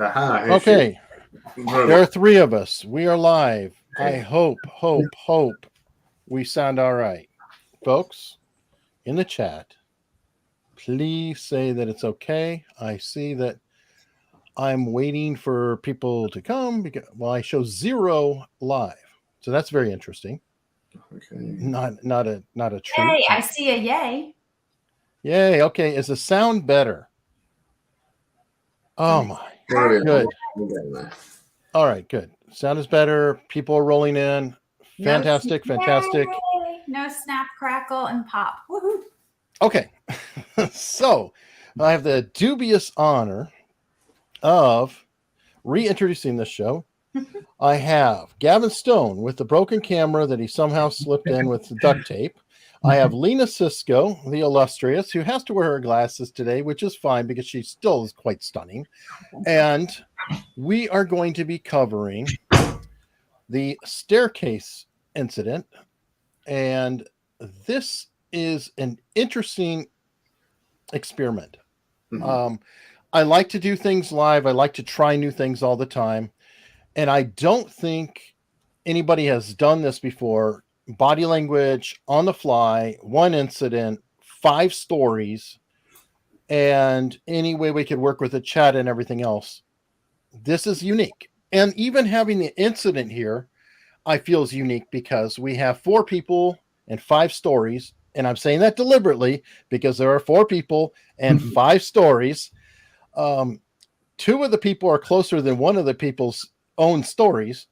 Aha, Okay, there are three of us. We are live. I hope we sound all right. Folks, in the chat, please say that it's okay. I see that I'm waiting for people to come because, well, I show 0 live. So that's very interesting. Okay. Not a treat. Yay, I see a yay. Yay, okay. Is the sound better? Oh my. Good. All right, good. Sound is better. People are rolling in. Fantastic. Yay. No snap, crackle, and pop. Woohoo. Okay. So I have the dubious honor of reintroducing this show. I have Gavin Stone with the broken camera that he somehow slipped in with duct tape. I have Lena Sisco, the illustrious, who has to wear her glasses today, which is fine because she still is quite stunning. And we are going to be covering the staircase incident. And this is an interesting experiment. Mm-hmm. I like to do things live. I like to try new things all the time. And I don't think anybody has done this before. Body language on the fly, one incident, 5 stories, and any way we could work with the chat and everything else. This is unique. And even having the incident here, I feel is unique because we have 4 people and 5 stories. And I'm saying that deliberately because there are 4 people and 5 stories. 2 of the people are closer than one of the people's own stories.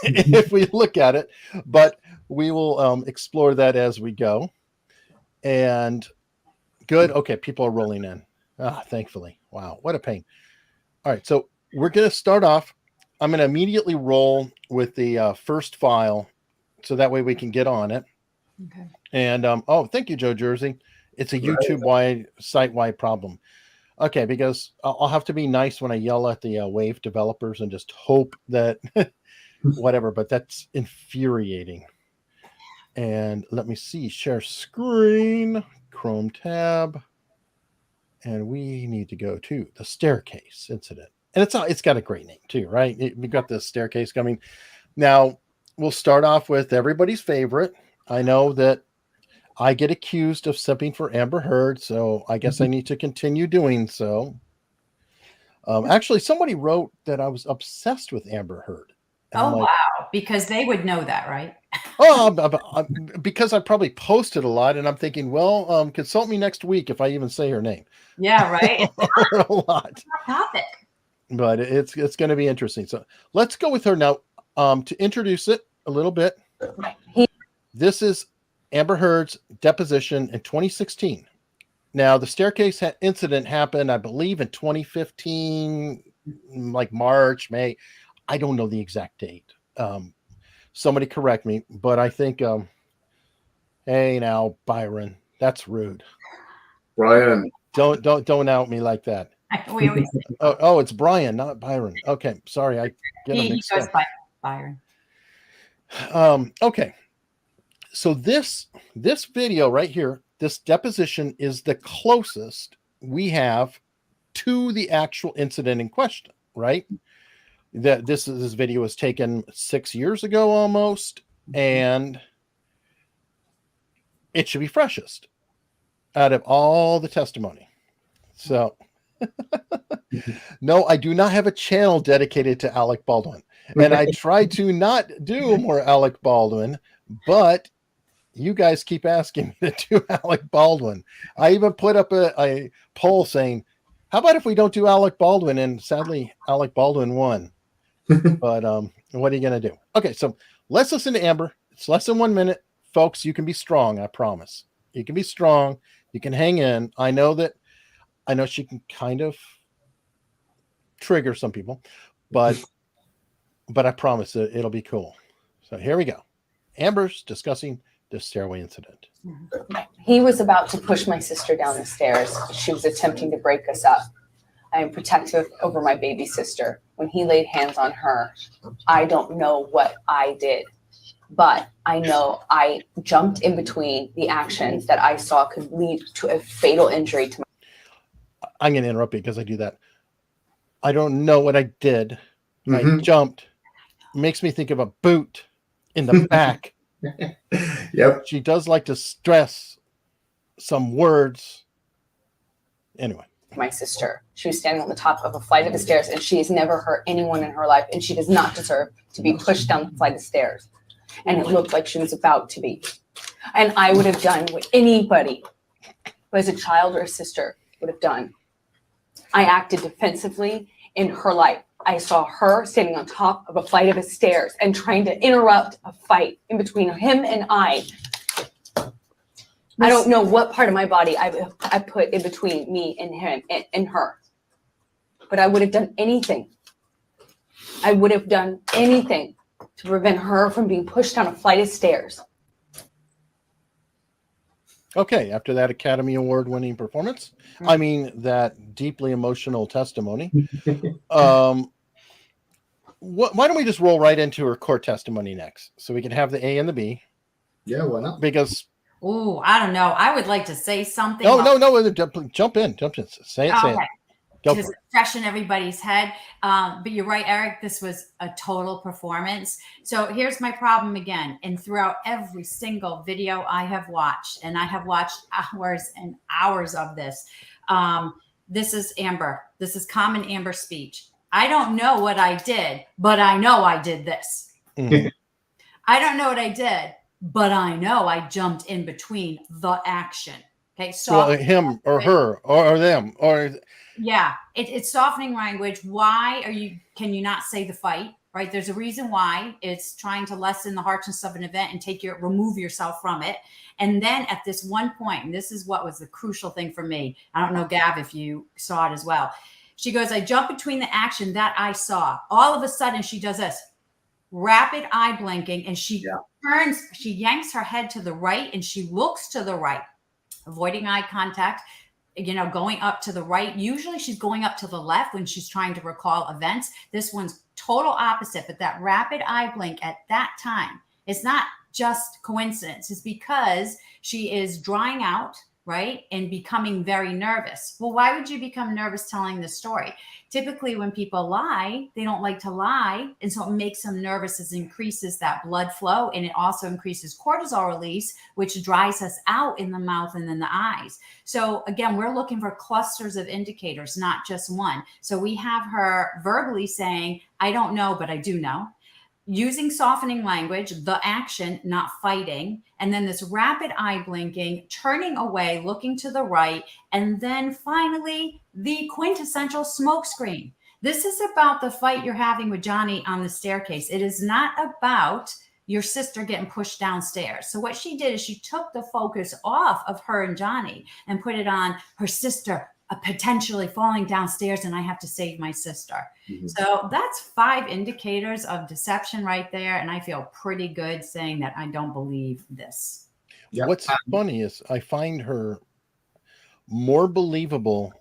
If we look at it, but we will explore that as we go. And good. Okay. People are rolling in. Thankfully. Wow. What a pain. All right. So we're going to start off. I'm going to immediately roll with the first file. So that way we can get on it. Okay. And, thank you, Joe Jersey. It's a YouTube-wide, site-wide problem. Okay. Because I'll have to be nice when I yell at the Wave developers and just hope that whatever, but that's infuriating. And let me see, share screen, Chrome tab, and we need to go to the staircase incident. And it's got a great name too, right? We've got the staircase coming. Now we'll start off with everybody's favorite. I know that I get accused of simping for Amber Heard, so I guess I need to continue doing so. Actually, somebody wrote that I was obsessed with Amber Heard. Oh, wow. Because they would know that, right? Because I probably posted a lot and I'm thinking, well, consult me next week if I even say her name. Yeah, right. A lot. Topic. But it's going to be interesting. So let's go with her now to introduce it a little bit. This is Amber Heard's deposition in 2016. Now, the staircase incident happened, I believe, in 2015, like March, May. I don't know the exact date. Somebody correct me, but I think, hey now, Byron, that's rude. Brian, don't out me like that. We always say oh, it's Brian, not Byron. Okay, sorry, I get him mixed goes up. by Byron. Okay, so this video right here, this deposition is the closest we have to the actual incident in question, right? That this video was taken 6 years ago almost, and it should be freshest out of all the testimony. So no, I do not have a channel dedicated to Alec Baldwin, and I try to not do more Alec Baldwin, but you guys keep asking me to do Alec Baldwin. I even put up a poll saying, how about if we don't do Alec Baldwin? And sadly, Alec Baldwin won. But what are you going to do? Okay, so let's listen to Amber. It's less than 1 minute. Folks, you can be strong, I promise. You can be strong. You can hang in. I know she can kind of trigger some people, but I promise it'll be cool. So here we go. Amber's discussing the stairway incident. He was about to push my sister down the stairs. She was attempting to break us up. I am protective over my baby sister. When he laid hands on her, I don't know what I did, but I know I jumped in between the actions that I saw could lead to a fatal injury to my. I'm going to interrupt you because I do that. I don't know what I did. I jumped. Makes me think of a boot in the back. Yep. She does like to stress some words. Anyway. My sister. She was standing on the top of a flight of the stairs, and she has never hurt anyone in her life, and she does not deserve to be pushed down the flight of stairs. And it looked like she was about to be. And I would have done what anybody who has a child or a sister would have done. I acted defensively in her life. I saw her standing on top of a flight of stairs and trying to interrupt a fight in between him and I. I don't know what part of my body I put in between me and him and her. But I would have done anything. I would have done anything to prevent her from being pushed down a flight of stairs. Okay, after that Academy Award winning performance, I mean that deeply emotional testimony. Why don't we just roll right into her court testimony next, so we can have the A and the B? Yeah, why not? Because Oh, I don't know. I would like to say something. no, jump in. Say it. Go Because for it. it's fresh in everybody's head. But you're right, Eric. This was a total performance. So here's my problem again. And throughout every single video I have watched, and I have watched hours and hours of this, this is Amber. This is common Amber speech. I don't know what I did, but I know I did this. Mhm. I don't know what I did, but I know I jumped in between the action. Okay, so Well, him or her or them or yeah, it's softening language. Why can you not say the fight? Right? There's a reason why. It's trying to lessen the harshness of an event and remove yourself from it. And then at this one point, and this is what was the crucial thing for me. I don't know, Gav, if you saw it as well. She goes, I jump between the action that I saw. All of a sudden, she does this rapid eye blinking, and she turns, she yanks her head to the right, and she looks to the right, avoiding eye contact, going up to the right. Usually she's going up to the left when she's trying to recall events. This one's total opposite, but that rapid eye blink at that time, it's not just coincidence. It's because she is drying out, right? And becoming very nervous. Well, why would you become nervous telling this story? Typically when people lie, they don't like to lie. And so it makes them nervous. It increases that blood flow. And it also increases cortisol release, which dries us out in the mouth and in the eyes. So again, we're looking for clusters of indicators, not just one. So we have her verbally saying, I don't know, but I do know. Using softening language, the action, not fighting, and then this rapid eye blinking, turning away, looking to the right, and then finally the quintessential smoke screen. This is about the fight you're having with Johnny on the staircase. It is not about your sister getting pushed downstairs. So what she did is she took the focus off of her and Johnny and put it on her sister potentially falling downstairs, and I have to save my sister. Mm-hmm. So that's 5 indicators of deception right there. And I feel pretty good saying that I don't believe this. Yep. What's funny is I find her more believable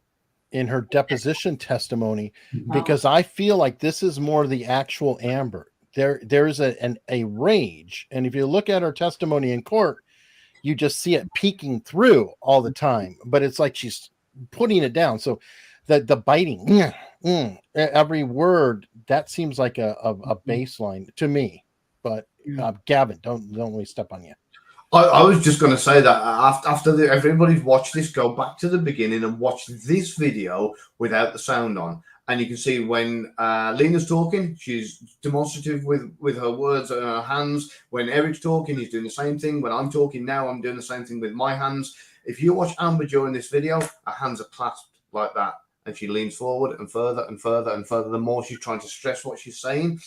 in her deposition testimony because I feel like this is more the actual Amber. There's a rage. And if you look at her testimony in court, you just see it peeking through all the time, but it's like she's putting it down. So the biting, every word, that seems like a baseline to me. But Gavin, don't let me step on you. I was just going to say that after everybody's watched this, go back to the beginning and watch this video without the sound on. And you can see when Lena's talking, she's demonstrative with her words and her hands. When Eric's talking, he's doing the same thing. When I'm talking now, I'm doing the same thing with my hands. If you watch Amber during this video, her hands are clasped like that. And she leans forward and further and further and further. The more she's trying to stress what she's saying.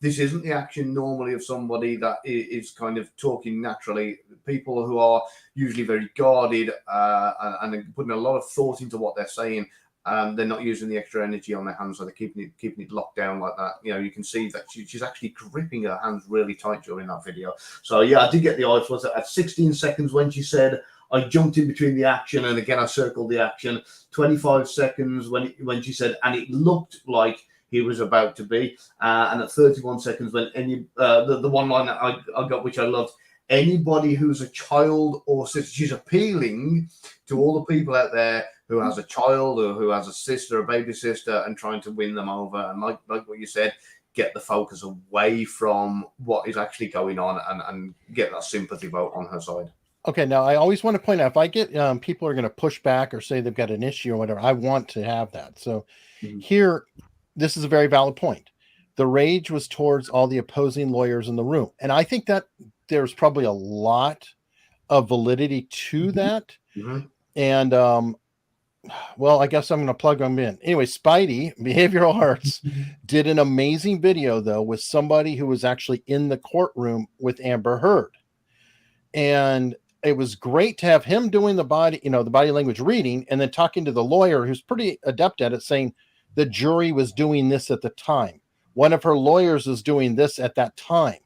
This isn't the action normally of somebody that is kind of talking naturally. People who are usually very guarded and putting a lot of thought into what they're saying. They're not using the extra energy on their hands, so they're keeping it locked down like that. You can see that she's actually gripping her hands really tight during that video. So yeah, I did get the eye flutter at 16 seconds when she said, I jumped in between the action, and again I circled the action. 25 seconds when she said, and it looked like he was about to be, and at 31 seconds when the one line that I got, which I loved, Anybody who's a child or sister, she's appealing to all the people out there who has a child or who has a sister, a baby sister, and trying to win them over. And like what you said, get the focus away from what is actually going on and get that sympathy vote on her side. Okay, now I always want to point out, if I get people are going to push back or say they've got an issue or whatever, I want to have that. So here, this is a very valid point. The rage was towards all the opposing lawyers in the room. And I think that there's probably a lot of validity to that. And, well, I guess I'm going to plug them in. Anyway, Spidey, Behavioral Arts, did an amazing video, though, with somebody who was actually in the courtroom with Amber Heard. And it was great to have him doing the body language reading and then talking to the lawyer who's pretty adept at it, saying the jury was doing this at the time. One of her lawyers was doing this at that time,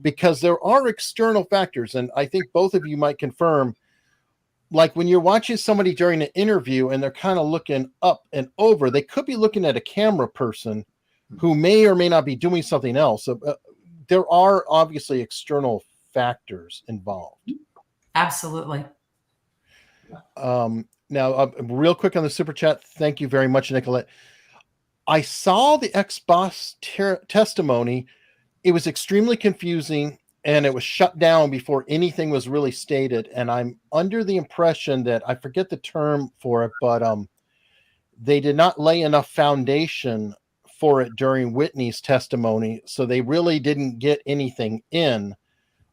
because there are external factors. And I think both of you might confirm, like when you're watching somebody during an interview and they're kind of looking up and over, they could be looking at a camera person who may or may not be doing something else. So, there are obviously external factors involved. Absolutely. Now, real quick on the super chat. Thank you very much, Nicolette. I saw the ex-boss testimony. It was extremely confusing, and it was shut down before anything was really stated. And I'm under the impression that, I forget the term for it, but they did not lay enough foundation for it during Whitney's testimony. So they really didn't get anything in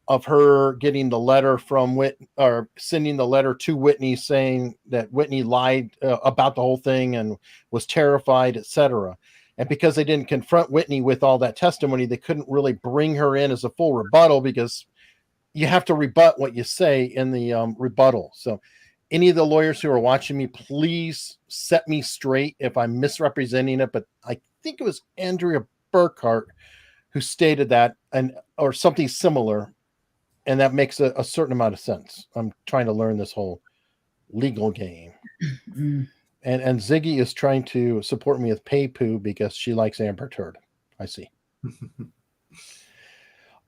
of her getting the letter from or sending the letter to Whitney saying that Whitney lied about the whole thing and was terrified, etc. And because they didn't confront Whitney with all that testimony, they couldn't really bring her in as a full rebuttal, because you have to rebut what you say in the rebuttal. So any of the lawyers who are watching me, please set me straight if I'm misrepresenting it. But I think it was Andrea Burkhart who stated that, or something similar. And that makes a certain amount of sense. I'm trying to learn this whole legal game. And Ziggy is trying to support me with PayPoo because she likes Amber Heard. I see.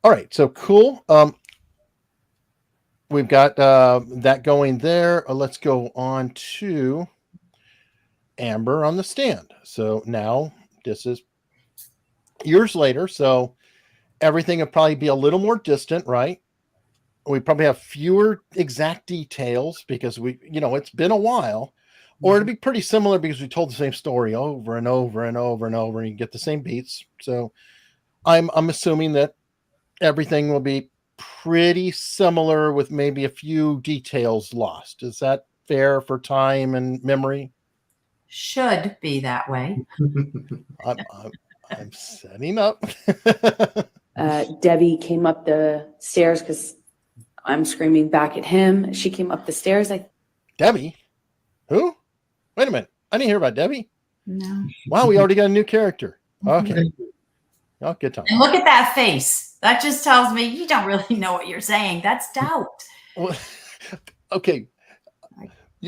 All right. So cool. We've got that going there. Let's go on to Amber on the stand. So now this is years later. So everything will probably be a little more distant, right? We probably have fewer exact details because it's been a while, or it'd be pretty similar because we told the same story over and over and over and over, and you get the same beats. So I'm assuming that everything will be pretty similar with maybe a few details lost. Is that fair for time and memory? Should be that way. I'm setting up. Debbie came up the stairs because I'm screaming back at him. She came up the stairs. Debbie? Who? Wait a minute. I didn't hear about Debbie. No. Wow, we already got a new character. Okay. Oh, good time. And look at that face. That just tells me you don't really know what you're saying. That's doubt. Well, okay.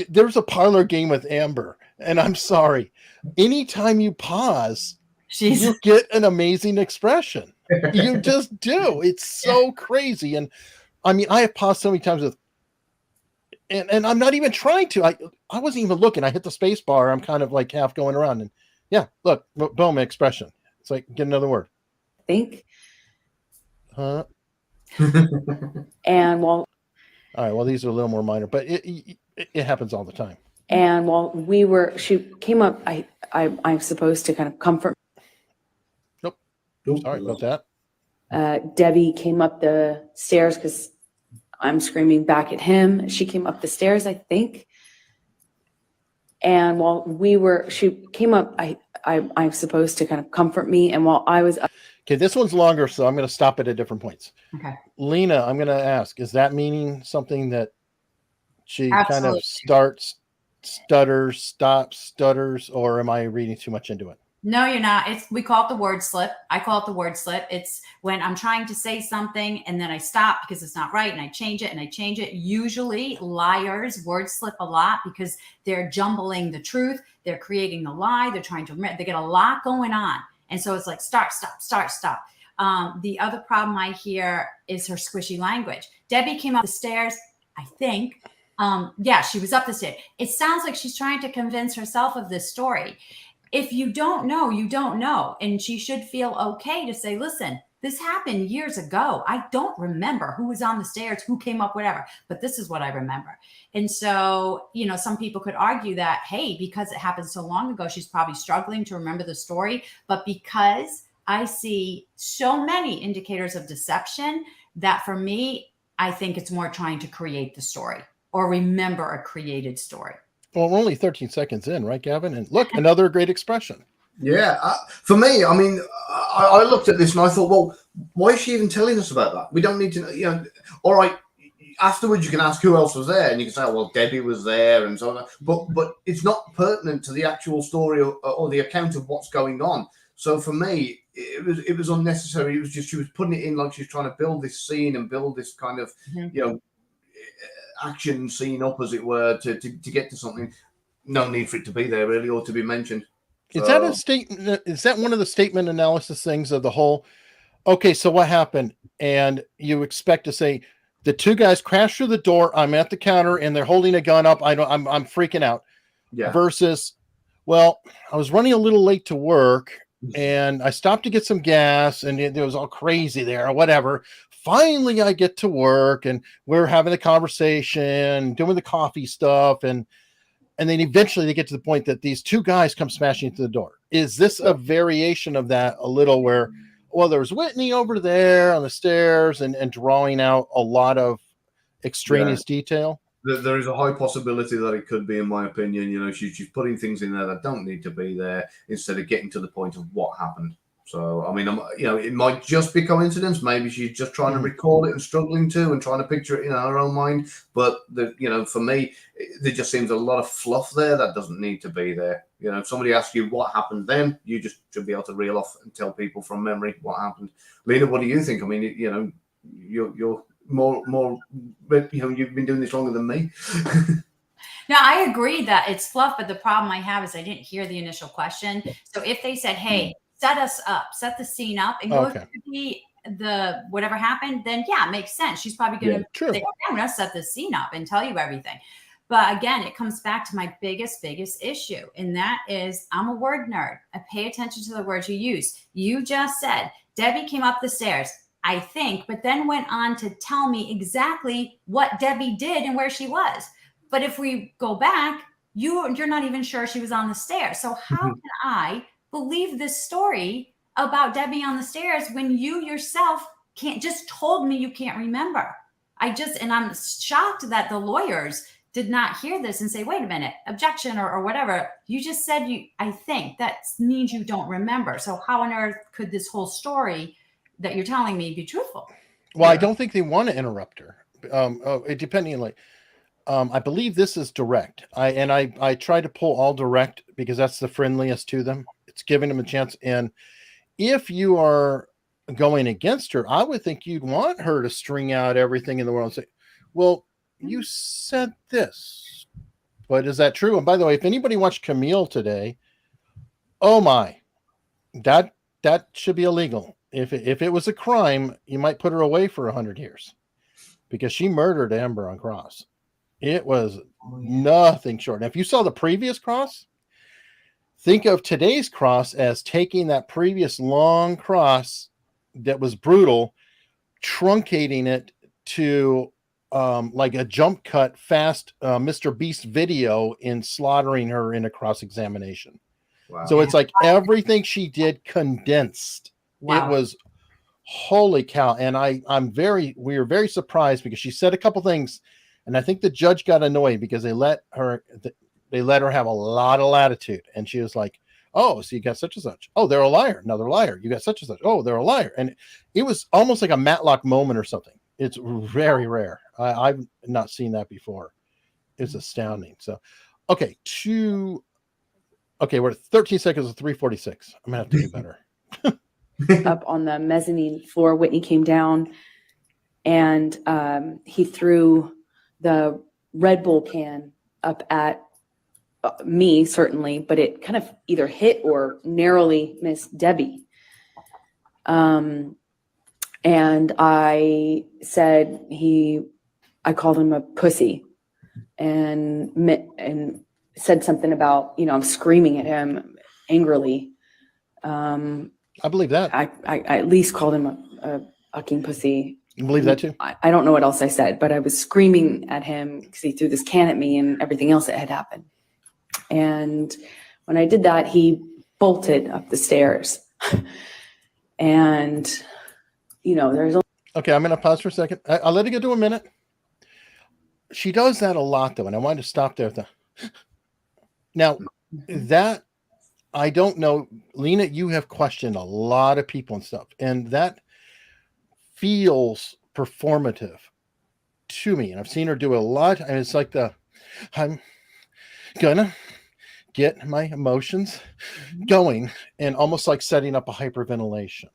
There's a parlor game with Amber, and I'm sorry. Anytime you pause, you get an amazing expression. You just do. It's so crazy. And I mean, I have paused so many times with, and I'm not even trying to. I wasn't even looking. I hit the space bar. I'm kind of like half going around, and yeah, look, boom, expression. It's like, get another word. Think. Huh? And all right. Well, these are a little more minor, but it happens all the time. And while she came up, I'm supposed to kind of comfort. Nope. Sorry about that. Debbie came up the stairs because I'm screaming back at him. She came up the stairs, I think. And while she came up, I'm supposed to kind of comfort me. And while I was up. Okay, this one's longer, so I'm going to stop it at different points. Okay. Lena, I'm going to ask, is that meaning something that she Absolutely. kind of starts, stutters, stops, stutters, or am I reading too much into it? No, you're not. We call it the word slip. I call it the word slip. It's when I'm trying to say something and then I stop because it's not right and I change it and I change it. Usually liars word slip a lot because they're jumbling the truth. They're creating the lie. They're trying to, they get a lot going on. And so it's like, start, stop, start, stop. The other problem I hear is her squishy language. Debbie came up the stairs, I think. Yeah, she was up the stairs. It sounds like she's trying to convince herself of this story. If you don't know, you don't know. And she should feel okay to say, listen, this happened years ago. I don't remember who was on the stairs, who came up, whatever, but this is what I remember. And so, you know, some people could argue that, hey, because it happened so long ago, she's probably struggling to remember the story. But because I see so many indicators of deception, that for me, I think it's more trying to create the story or remember a created story. Well, we're only 13 seconds in, right, Gavin? And look, another great expression. Yeah, for me, I mean, I looked at this and I thought, well, why is she even telling us about that? We don't need to know, you know. All right, afterwards you can ask who else was there, and you can say, oh, well, Debbie was there, and so on. But it's not pertinent to the actual story or the account of what's going on. So for me, it was unnecessary. It was just she was putting it in like she's trying to build this scene and build this kind of you know, action scene up, as it were, to get to something. No need for it to be there really, or to be mentioned. Is that a statement? Is that one of the statement analysis things of the whole? Okay, so what happened? And you expect to say the two guys crashed through the door. I'm at the counter and they're holding a gun up. I'm freaking out. Yeah. Versus, well, I was running a little late to work and I stopped to get some gas and it was all crazy there or whatever. Finally, I get to work and we're having a conversation, doing the coffee stuff, and then eventually they get to the point that these two guys come smashing into the door. Is this a variation of that a little where, well, there's Whitney over there on the stairs and drawing out a lot of extraneous detail? There is a high possibility that it could be, in my opinion. You know, she's putting things in there that don't need to be there instead of getting to the point of what happened. So, I mean, you know, it might just be coincidence. Maybe she's just trying to recall it and struggling to and trying to picture it in her own mind. But, you know, for me, there just seems a lot of fluff there that doesn't need to be there. You know, if somebody asks you what happened then, you just should be able to reel off and tell people from memory what happened. Lena, what do you think? I mean, you know, you're more, you know, you've been doing this longer than me. Now, I agree that it's fluff, but the problem I have is I didn't hear the initial question. So if they said, hey, set us up, set the scene up, and go through the whatever happened, then yeah, it makes sense. She's probably going to say, okay, I'm going to set the scene up and tell you everything. But again, it comes back to my biggest issue. And that is, I'm a word nerd. I pay attention to the words you use. You just said, Debbie came up the stairs, I think, but then went on to tell me exactly what Debbie did and where she was. But if we go back, you're not even sure she was on the stairs. So how can I believe this story about Debbie on the stairs when you yourself just told me you can't remember? And I'm shocked that the lawyers did not hear this and say, wait a minute, objection or whatever. You just said I think that means you don't remember. So how on earth could this whole story that you're telling me be truthful? Well, I don't think they want to interrupt her. Depending on like, I believe this is direct. I try to pull all direct because that's the friendliest to them. It's giving them a chance. And if you are going against her, I would think you'd want her to string out everything in the world and say, well, you said this, but is that true? And by the way, if anybody watched Camille today, oh my, that should be illegal. If it was a crime, you might put her away for 100 years because she murdered Amber on Cross. It was nothing short. Now, if you saw the previous cross, think of today's cross as taking that previous long cross that was brutal, truncating it to like a jump cut, fast Mr. Beast video in slaughtering her in a cross examination. Wow. So it's like everything she did condensed. Wow. It was holy cow. And we were very surprised because she said a couple things. And I think the judge got annoyed because they let her have a lot of latitude. And she was like, oh, so you got such and such. Oh, they're a liar. Another liar. You got such and such. Oh, they're a liar. And it was almost like a Matlock moment or something. It's very rare. I've not seen that before. It's astounding. So, okay. We're at 13 seconds of 3:46. I'm going to have to do better. Up on the mezzanine floor, Whitney came down and he threw the Red Bull can up at me, certainly, but it kind of either hit or narrowly missed Debbie. And I said I called him a pussy and said something about, I'm screaming at him angrily. I believe that. I at least called him a fucking pussy. You believe that too? I don't know what else I said, but I was screaming at him because he threw this can at me and everything else that had happened. And when I did that, he bolted up the stairs. And, there's Okay, I'm going to pause for a second. I'll let it get to a minute. She does that a lot, though, and I wanted to stop there. Now, that, I don't know, Lena, you have questioned a lot of people and stuff, and that feels performative to me. And I've seen her do it a lot, and it's like I'm gonna get my emotions going, and almost like setting up a hyperventilation.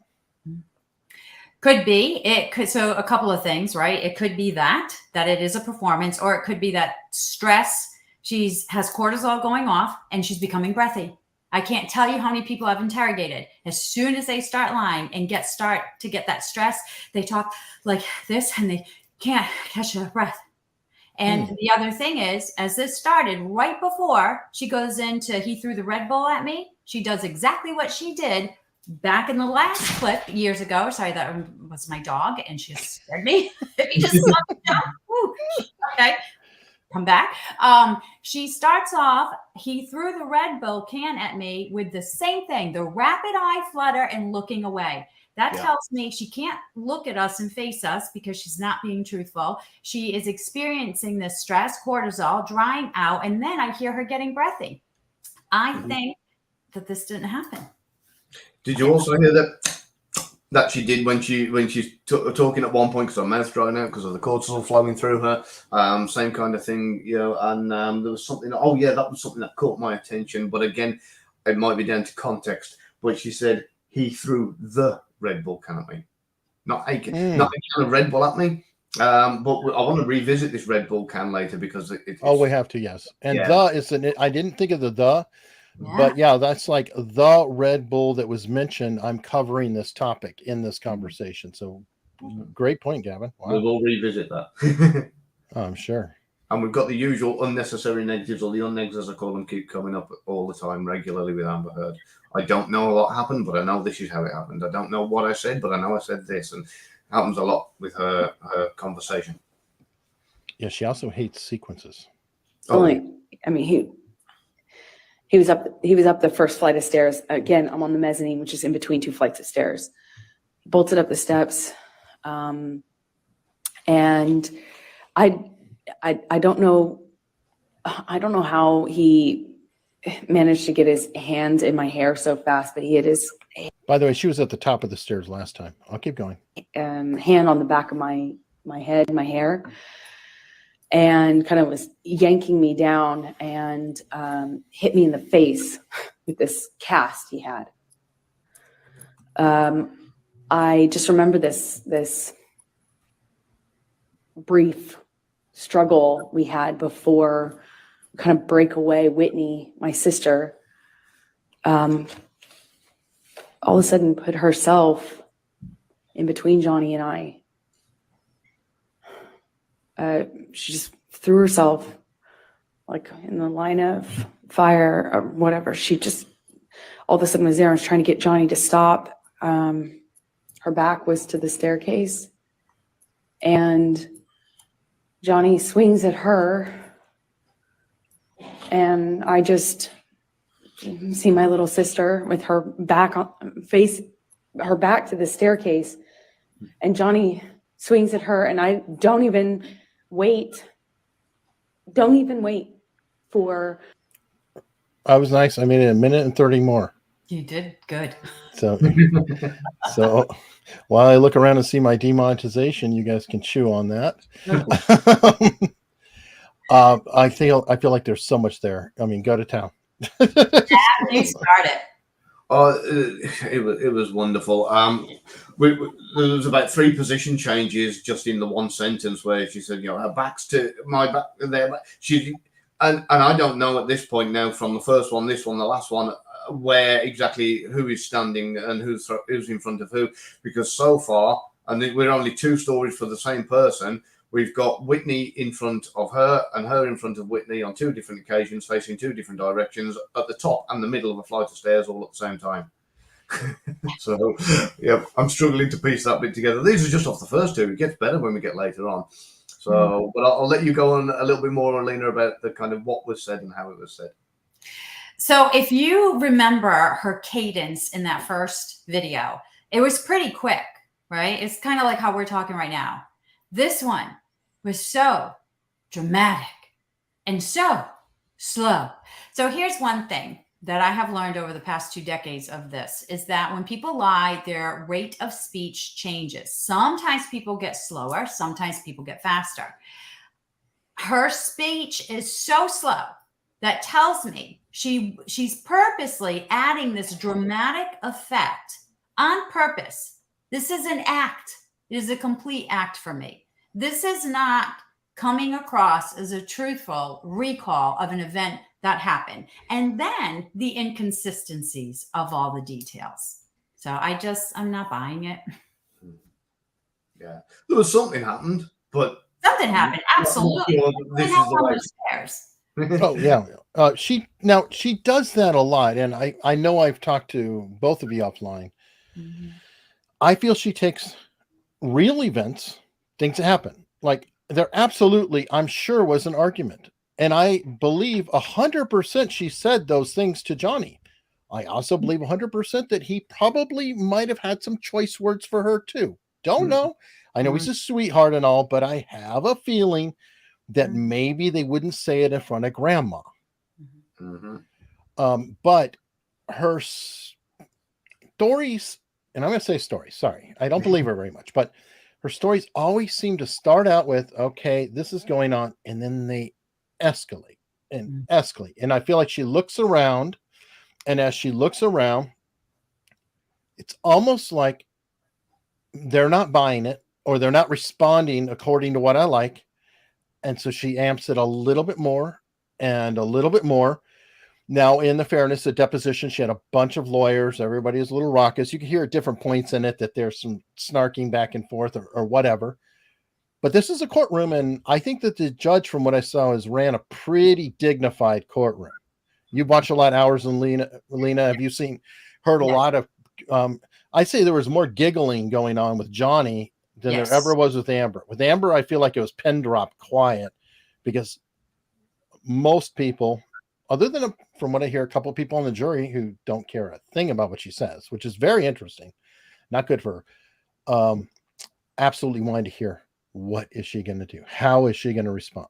Could be. It could. So a couple of things, right? It could be that it is a performance, or it could be that stress. Has cortisol going off and she's becoming breathy. I can't tell you how many people I've interrogated. As soon as they start lying and start to get that stress, they talk like this and they can't catch their breath. And the other thing is, as this started right before she goes into, he threw the Red Bull at me. She does exactly what she did back in the last clip years ago. Sorry, that was my dog, and she scared me. He just okay, come back. She starts off. He threw the Red Bull can at me with the same thing: the rapid eye flutter and looking away. That tells me she can't look at us and face us because she's not being truthful. She is experiencing this stress, cortisol, drying out, and then I hear her getting breathy. I think that this didn't happen. Did you also hear that she did when she's talking at one point because her mouth's drying out because of the cortisol flowing through her? Same kind of thing, and there was something. Oh yeah, that was something that caught my attention. But again, it might be down to context. But she said he threw the Red Bull can at me, not a can of Red Bull at me. But I want to revisit this Red Bull can later because we have to, yes. And I didn't think of the. But that's like the Red Bull that was mentioned. I'm covering this topic in this conversation. So great point, Gavin. Wow. We will revisit that. I'm sure. And we've got the usual unnecessary negatives, or the unnegs as I call them, keep coming up all the time regularly with Amber Heard. I don't know what happened, but I know this is how it happened. I don't know what I said, but I know I said this, and it happens a lot with her conversation. Yeah, she also hates sequences. He was up the first flight of stairs. Again, I'm on the mezzanine, which is in between two flights of stairs. He bolted up the steps. And I don't know how he managed to get his hands in my hair so fast, but he had his By the way, she was at the top of the stairs last time. I'll keep going. Hand on the back of my head, my hair, and kind of was yanking me down and hit me in the face with this cast he had. I just remember this brief struggle we had before kind of break away. Whitney, my sister, all of a sudden put herself in between Johnny and I. She just threw herself like in the line of fire or whatever. She just all of a sudden was there and was trying to get Johnny to stop. Her back was to the staircase, and Johnny swings at her, and I just see my little sister with her back to the staircase, and Johnny swings at her, and I don't even wait for. I was nice. I made it a minute and 30 more. You did good. So while I look around and see my demonetization, you guys can chew on that. I feel like there's so much there. I mean, go to town. You started. It was wonderful. There was about 3 position changes just in the one sentence where she said, her back's to my back there. And I don't know at this point now from the first one, this one, the last one, where exactly who is standing and who's in front of who, because so far and we're only 2 stories for the same person. We've got Whitney in front of her and her in front of Whitney on 2 different occasions, facing 2 different directions at the top and the middle of a flight of stairs all at the same time. So, yeah, I'm struggling to piece that bit together. These are just off the first 2. It gets better when we get later on. So, but I'll let you go on a little bit more, Lena, about the kind of what was said and how it was said. So if you remember her cadence in that first video, it was pretty quick, right? It's kind of like how we're talking right now. This one was so dramatic and so slow. So here's one thing that I have learned over the past 2 decades of this is that when people lie, their rate of speech changes. Sometimes people get slower, sometimes people get faster. Her speech is so slow that tells me she's purposely adding this dramatic effect on purpose. This is an act. It is a complete act for me. This is not coming across as a truthful recall of an event that happened. And then the inconsistencies of all the details. So I'm not buying it. Yeah. There was something happened, but Something happened. Absolutely. This is the way. Stairs. Oh yeah. She does that a lot, and I know I've talked to both of you offline. Mm-hmm. I feel she takes real events, things that happen, like there absolutely, I'm sure, was an argument, and I believe 100% she said those things to Johnny. I also believe 100% that he probably might have had some choice words for her too. Don't know. I know he's a sweetheart and all, but I have a feeling that maybe they wouldn't say it in front of grandma. But her stories, and I'm going to say stories, sorry, I don't believe her very much, but her stories always seem to start out with, okay, this is going on, and then they escalate and escalate. And I feel like she looks around, and as she looks around, it's almost like they're not buying it, or they're not responding according to what I like. And so she amps it a little bit more and a little bit more. Now, in the fairness of deposition, she had a bunch of lawyers. Everybody is a little raucous. You can hear at different points in it that there's some snarking back and forth or whatever. But this is a courtroom, and I think that the judge, from what I saw, has ran a pretty dignified courtroom. You watch a lot of hours in Lena. Have you heard a lot of, I'd say there was more giggling going on with Johnny than there ever was with Amber. With Amber, I feel like it was pin drop quiet, because most people, other than from what I hear, a couple of people on the jury who don't care a thing about what she says, which is very interesting, not good for her, absolutely wanted to hear, what is she going to do? How is she going to respond?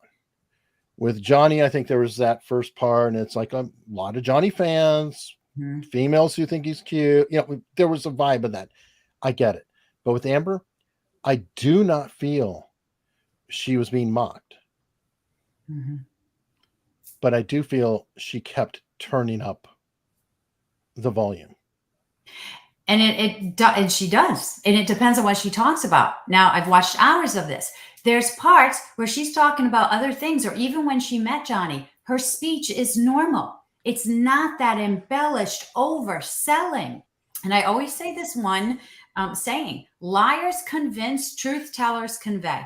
With Johnny, I think there was that first part, and it's like a lot of Johnny fans, females who think he's cute. There was a vibe of that. I get it. But with Amber, I do not feel she was being mocked. But I do feel she kept turning up the volume. And she does. And it depends on what she talks about. Now, I've watched hours of this. There's parts where she's talking about other things, or even when she met Johnny, her speech is normal. It's not that embellished overselling. And I always say this one saying, liars convince, truth tellers convey.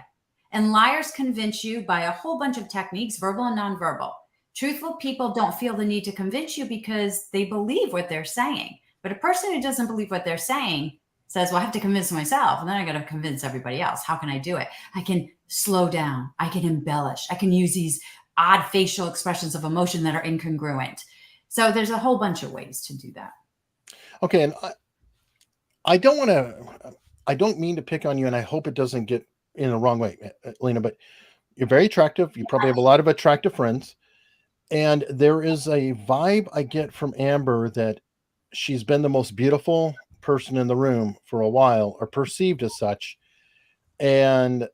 And liars convince you by a whole bunch of techniques, verbal and nonverbal. Truthful people don't feel the need to convince you because they believe what they're saying. But a person who doesn't believe what they're saying says, well, I have to convince myself, and then I got to convince everybody else. How can I do it? I can slow down. I can embellish. I can use these odd facial expressions of emotion that are incongruent. So there's a whole bunch of ways to do that. Okay. And I don't mean to pick on you, and I hope it doesn't get in the wrong way, Lena, but you're very attractive. You probably have a lot of attractive friends. And there is a vibe I get from Amber that she's been the most beautiful person in the room for a while, or perceived as such. And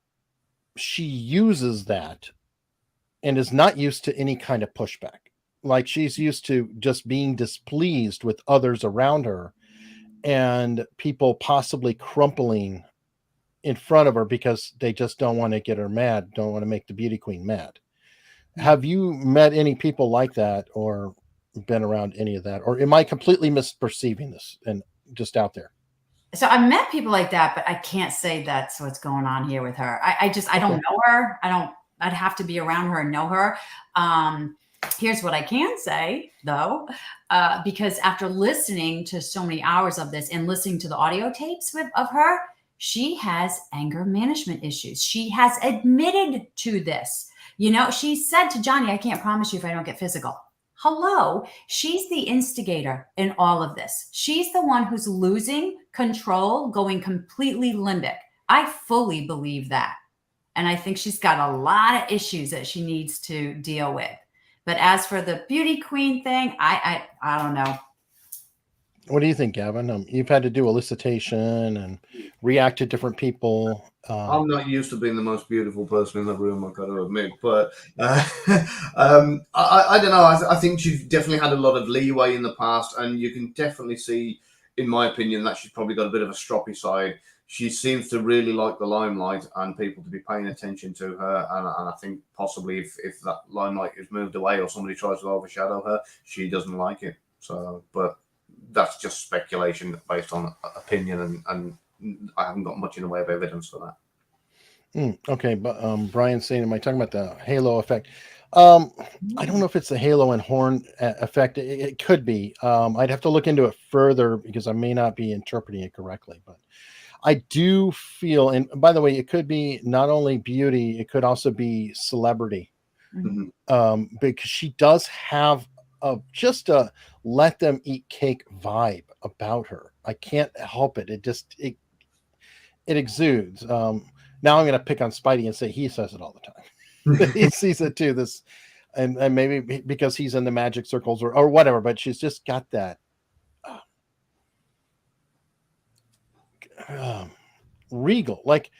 she uses that and is not used to any kind of pushback. Like, she's used to just being displeased with others around her and people possibly crumpling in front of her because they just don't want to get her mad, don't want to make the beauty queen mad. Have you met any people like that, or been around any of that? Or am I completely misperceiving this and just out there? So I met people like that, but I can't say that's what's going on here with her. I don't know her. I'd have to be around her and know her. Here's what I can say though, because after listening to so many hours of this and listening to the audio tapes of her, she has anger management issues. She has admitted to this. You know, she said to Johnny, I can't promise you if I don't get physical. Hello, she's the instigator in all of this. She's the one who's losing control, going completely limbic. I fully believe that. And I think she's got a lot of issues that she needs to deal with. But as for the beauty queen thing, I don't know. What do you think, Gavin? You've had to do elicitation and react to different people. I'm not used to being the most beautiful person in the room, I've got to admit. But I don't know. I think she's definitely had a lot of leeway in the past, and you can definitely see, in my opinion, that she's probably got a bit of a stroppy side. She seems to really like the limelight and people to be paying attention to her. And I think possibly if that limelight is moved away or somebody tries to overshadow her, she doesn't like it. So, but that's just speculation based on opinion, and I haven't got much in the way of evidence for that. Okay, but Brian's saying, am I talking about the halo effect? I don't know if it's the halo and horn effect. It could be. I'd have to look into it further because I may not be interpreting it correctly. But I do feel, and by the way, it could be not only beauty, it could also be celebrity. Mm-hmm. Because she does have just a let them eat cake vibe about her. I can't help it. It exudes. Now I'm going to pick on Spidey and say he says it all the time. He sees it too. And maybe because he's in the magic circles or whatever, but she's just got that regal. Like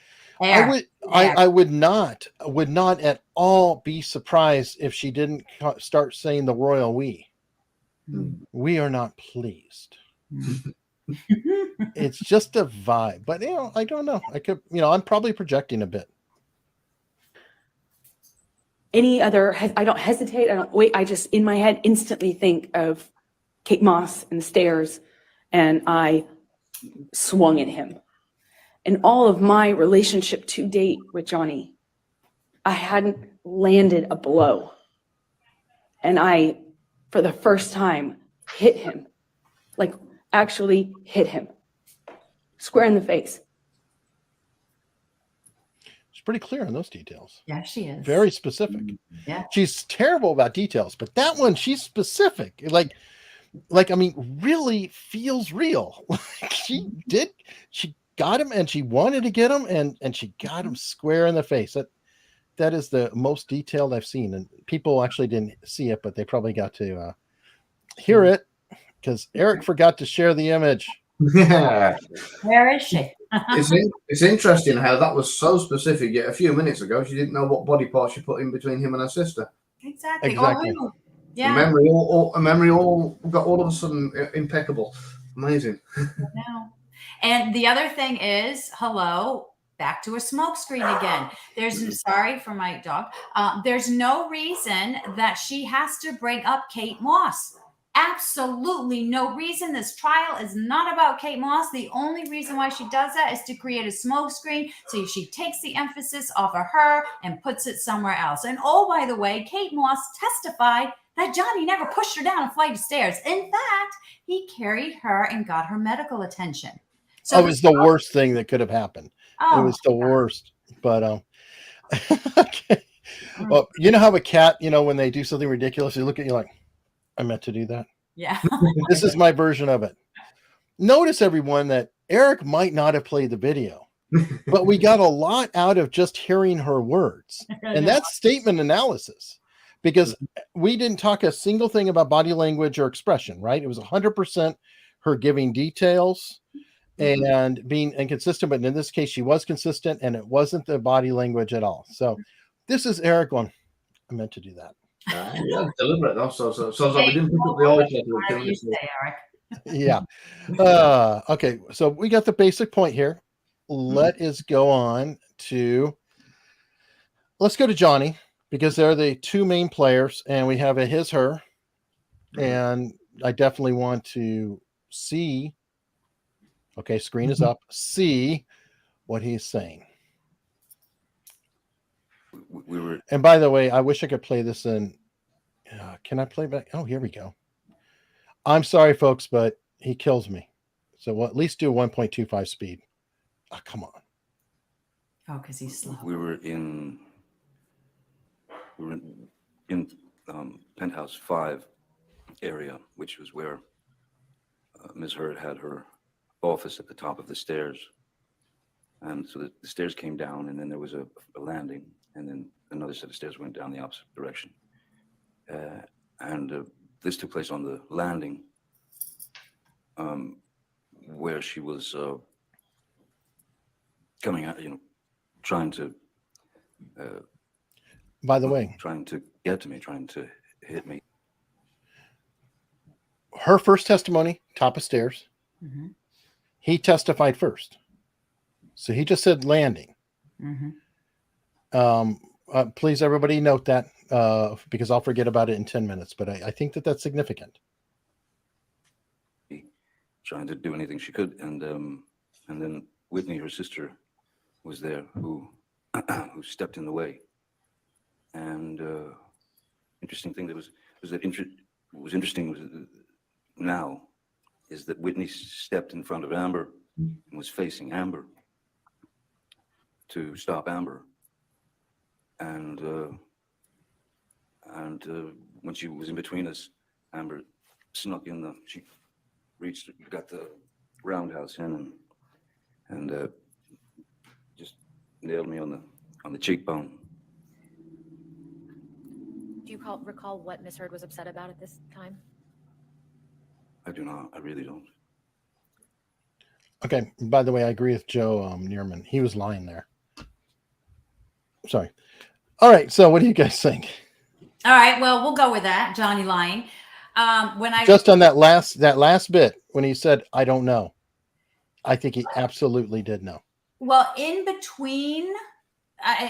I would not at all be surprised if she didn't start saying the royal we. We are not pleased. It's just a vibe, but I don't know. I could, I'm probably projecting a bit. Any other, I don't hesitate. I don't wait. I just in my head instantly think of Kate Moss and the stairs, and I swung at him. In all of my relationship to date with Johnny, I hadn't landed a blow. And I, for the first time, hit him. Like, actually hit him. Square in the face. She's pretty clear on those details. Yeah, she is. Very specific. Yeah. She's terrible about details, but that one, she's specific. Like, I mean, really feels real. She got him and she wanted to get him and she got him square in the face. That is the most detailed I've seen. And people actually didn't see it, but they probably got to hear it because Eric forgot to share the image. Yeah. Where is she? It's interesting how that was so specific, yet a few minutes ago she didn't know what body part she put in between him and her sister. Exactly. Oh, yeah. Memory all got all of a sudden impeccable. Amazing. And the other thing is, back to a smoke screen again. Sorry for my dog. There's no reason that she has to bring up Kate Moss. Absolutely no reason. This trial is not about Kate Moss. The only reason why she does that is to create a smoke screen. So she takes the emphasis off of her and puts it somewhere else. And oh, by the way, Kate Moss testified that Johnny never pushed her down a flight of stairs. In fact, he carried her and got her medical attention. So it was the worst thing that could have happened. It was the worst. But okay. Well, you know how a cat, when they do something ridiculous, you look at you like, I meant to do that. Yeah. This is my version of it. Notice, everyone, that Eric might not have played the video, but we got a lot out of just hearing her words. And that's statement analysis, because we didn't talk a single thing about body language or expression, right? It was 100% her giving details and being inconsistent. But in this case, she was consistent and it wasn't the body language at all. So this is Eric going, I meant to do that. Yeah, deliberate. So we didn't pick up the old. Yeah. Okay. So we got the basic point here. Let us go on to. Let's go to Johnny, because they're the two main players, and we have a his, her, and I definitely want to see. Okay, screen is up. See what he's saying. We were And by the way, I wish I could play this in. Can I play back? Oh, here we go. I'm sorry, folks, but he kills me. So we'll at least do 1.25 speed. Oh, come on. Oh, because he's slow. we were in penthouse 5 area, which was where Ms. Hurd had her office at the top of the stairs. And so the stairs came down, and then there was a landing, and then another set of stairs went down the opposite direction. And this took place on the landing, where she was coming out, trying to. By the way, trying to get to me, trying to hit me. her first testimony, top of stairs. Mm-hmm. He testified first. So he just said landing. Mm-hmm. Please, everybody note that because I'll forget about it in 10 minutes. But I think that that's significant. Trying to do anything she could, and then Whitney, her sister, was there, who stepped in the way. And interesting thing what was interesting now is that Whitney stepped in front of Amber and was facing Amber to stop Amber. And when she was in between us, Amber snuck in she got the roundhouse in and just nailed me on the cheekbone. Do you recall what Miss Hurd was upset about at this time? I do not. I really don't. Okay. By the way, I agree with Joe Neerman. He was lying there. Sorry. All right. So what do you guys think? All right. Well, we'll go with that. Johnny lying. When I Just on that last bit when he said, "I don't know," I think he absolutely did know. Well, in between,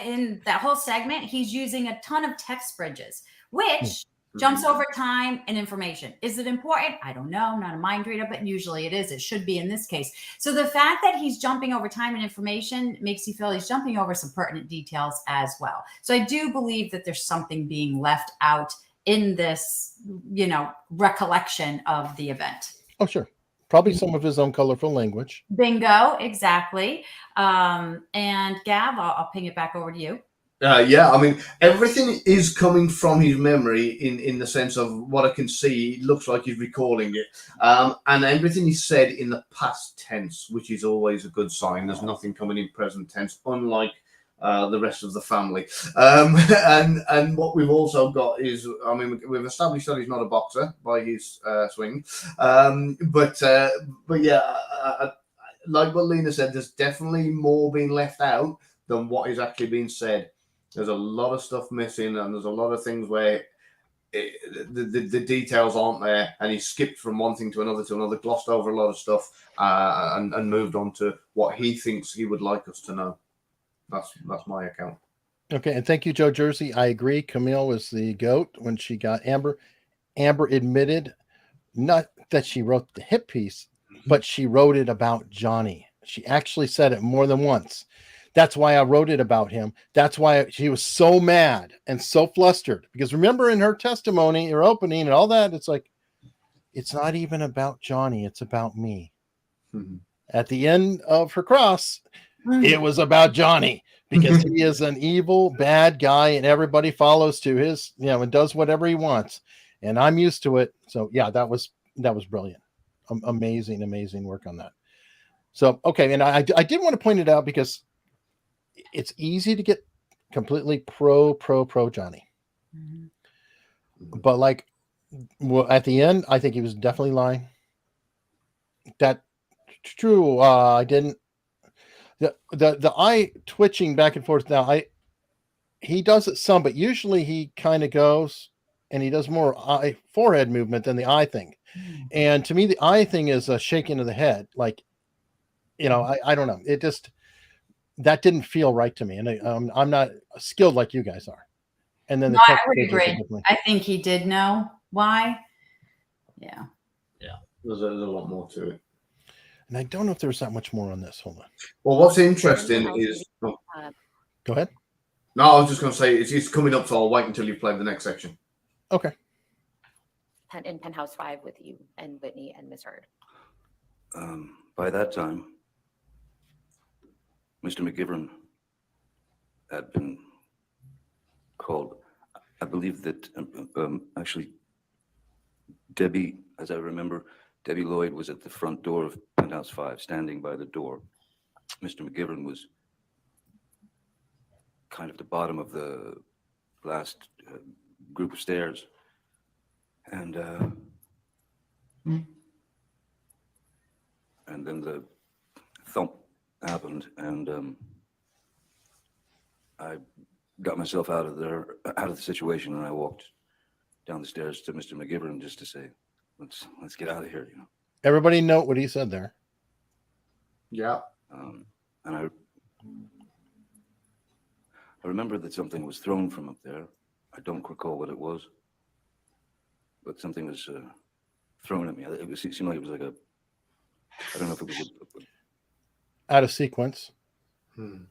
in that whole segment, he's using a ton of text bridges, which jumps over time and information. Is it important? I don't know. I'm not a mind reader, but usually it is. It should be in this case. So the fact that he's jumping over time and information makes you feel he's jumping over some pertinent details as well. So I do believe that there's something being left out in this, recollection of the event. Oh, sure. Probably some of his own colorful language. Bingo, exactly. And Gav, I'll ping it back over to you. Yeah, I mean, everything is coming from his memory in the sense of what I can see. It looks like he's recalling it. And everything is said in the past tense, which is always a good sign. There's nothing coming in present tense, unlike the rest of the family. And what we've also got is, I mean, we've established that he's not a boxer by his swing. But yeah, like what Lena said, there's definitely more being left out than what is actually being said. There's a lot of stuff missing, and there's a lot of things where the details aren't there, and he skipped from one thing to another, glossed over a lot of stuff, and moved on to what he thinks he would like us to know. That's my account. Okay, and thank you, Joe Jersey. I agree. Camille was the GOAT when she got Amber. Amber admitted not that she wrote the hit piece, but she wrote it about Johnny. She actually said it more than once. That's why I wrote it about him. That's why she was so mad and so flustered. Because remember in her testimony, her opening and all that, it's like, it's not even about Johnny. It's about me. Mm-hmm. At the end of her cross, it was about Johnny because he is an evil, bad guy and everybody follows to his, and does whatever he wants. And I'm used to it. So yeah, that was brilliant. Amazing work on that. So, okay. And I did want to point it out because it's easy to get completely pro Johnny. Mm-hmm. But at the end, I think he was definitely lying. That's true. I didn't. The eye twitching back and forth now. He does it some, but usually he kind of goes and he does more forehead movement than the eye thing. Mm. And to me, the eye thing is a shaking of the head. I don't know. It just, that didn't feel right to me. And I'm not skilled like you guys are. And then I would agree. I think he did know why. Yeah. There's a lot more to it. And I don't know if there's that much more on this. Hold on. Well, what's interesting is. Go ahead. No, I was just going to say it's coming up, so I'll wait until you've played the next section. Okay. In Penthouse 5 with you and Whitney and Ms. Heard. By that time, Mr. McGilvern had been called. I believe that actually Debbie, as I remember, Debbie Lloyd was at the front door of Penthouse 5, standing by the door. Mr. McGilvern was kind of the bottom of the last group of stairs. And then the thump happened, and I got myself out of the situation, and I walked down the stairs to Mr. McGilvern just to say, let's get out of here, you know. Everybody note what he said there. Yeah. And I remember that something was thrown from up there. I don't recall what it was, but something was thrown at me. It seemed like it was like I don't know if it was Out of sequence.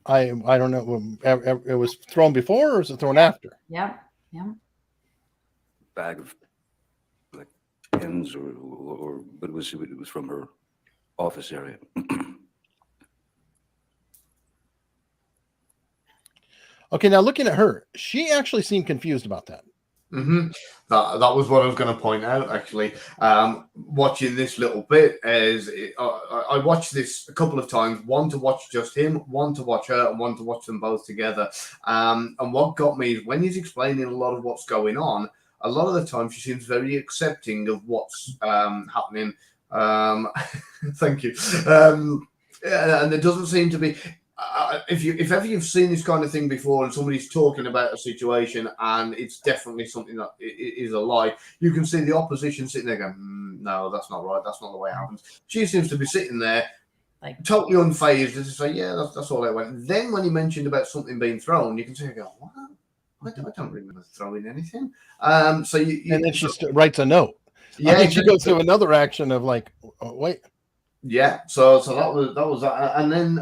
I don't know. It was thrown before, or was it thrown after? Yep. bag of like pens or but it was from her office area. Okay, now looking at her, she actually seemed confused about that. Mm-hmm. That was what I was going to point out, actually. Watching this little bit, I watched this a couple of times, one to watch just him, one to watch her, and one to watch them both together. And what got me is when he's explaining a lot of what's going on, a lot of the time she seems very accepting of what's happening. Thank you. And there doesn't seem to be... if ever you've seen this kind of thing before and somebody's talking about a situation and it's definitely something that is a lie, you can see the opposition sitting there going, no, that's not right. That's not the way it happens. She seems to be sitting there like totally unfazed and to say, yeah, that's all I went. Then when he mentioned about something being thrown, you can see her go, what? I don't remember throwing anything. So you and then she writes a note. Yeah, I think she goes through another action of like, oh, wait. Yeah, so that was that, and then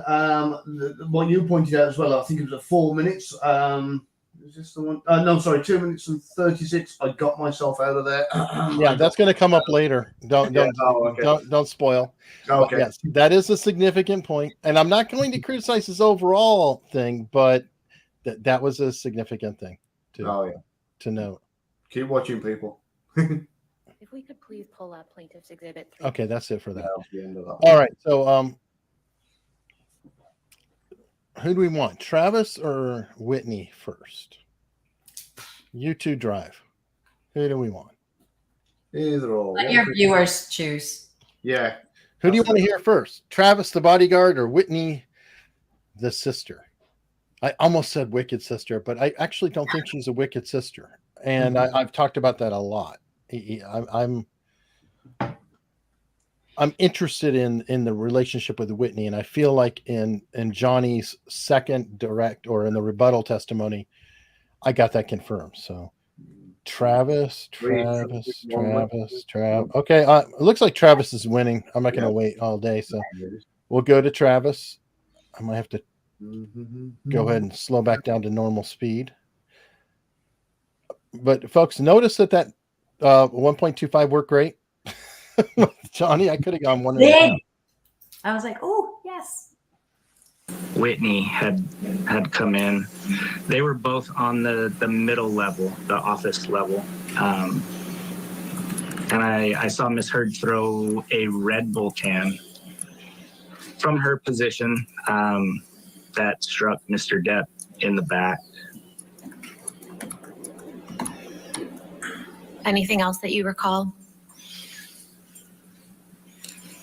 what you pointed out as well. I think it was at 4 minutes. Is this the one? No, sorry, 2 minutes and 36. I got myself out of there. Yeah, that's going to come up later. Don't spoil. Okay. But yes, that is a significant point, and I'm not going to criticize his overall thing, but that was a significant thing to note. Keep watching, people. If we could please pull up Plaintiff's Exhibit 3. Okay, that's it for that. The end of that. All right, so who do we want, Travis or Whitney first? You two drive. Who do we want? Either or. Let your viewers choose. Yeah. Who do you want to hear first? Travis, the bodyguard, or Whitney, the sister? I almost said wicked sister, but I actually don't think she's a wicked sister. And I've talked about that a lot. I'm interested in the relationship with Whitney, and I feel like in Johnny's second direct or in the rebuttal testimony, I got that confirmed. So Travis. Okay, it looks like Travis is winning. I'm not going to wait all day, so we'll go to Travis. I might have to go ahead and slow back down to normal speed. But folks, notice that 1.25 worked great. Johnny, I could have gone one. I was like, oh, yes. Whitney had come in. They were both on the middle level, the office level. And I saw Miss Heard throw a Red Bull can from her position that struck Mr. Depp in the back. Anything else that you recall?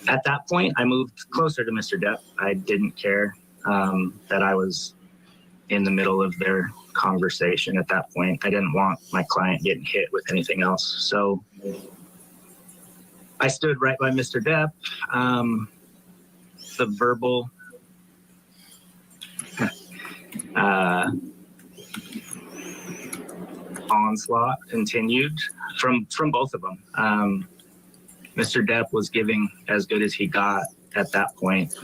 At that point, I moved closer to Mr. Depp. I didn't care that I was in the middle of their conversation at that point. I didn't want my client getting hit with anything else. So I stood right by Mr. Depp. The verbal onslaught continued from both of them. Mr. Depp was giving as good as he got at that point.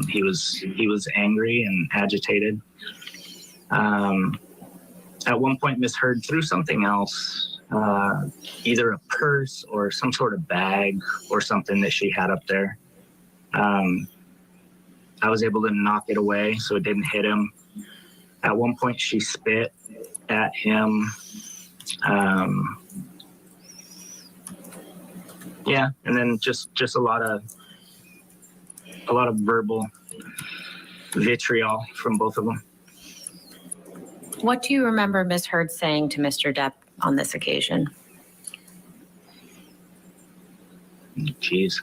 He was angry and agitated. At one point, Miss Heard threw something else, either a purse or some sort of bag or something that she had up there. I was able to knock it away so it didn't hit him. At one point, she spit at him. Yeah, and then just a lot of verbal vitriol from both of them. What do you remember Ms. Heard saying to Mr. Depp on this occasion? Jeez.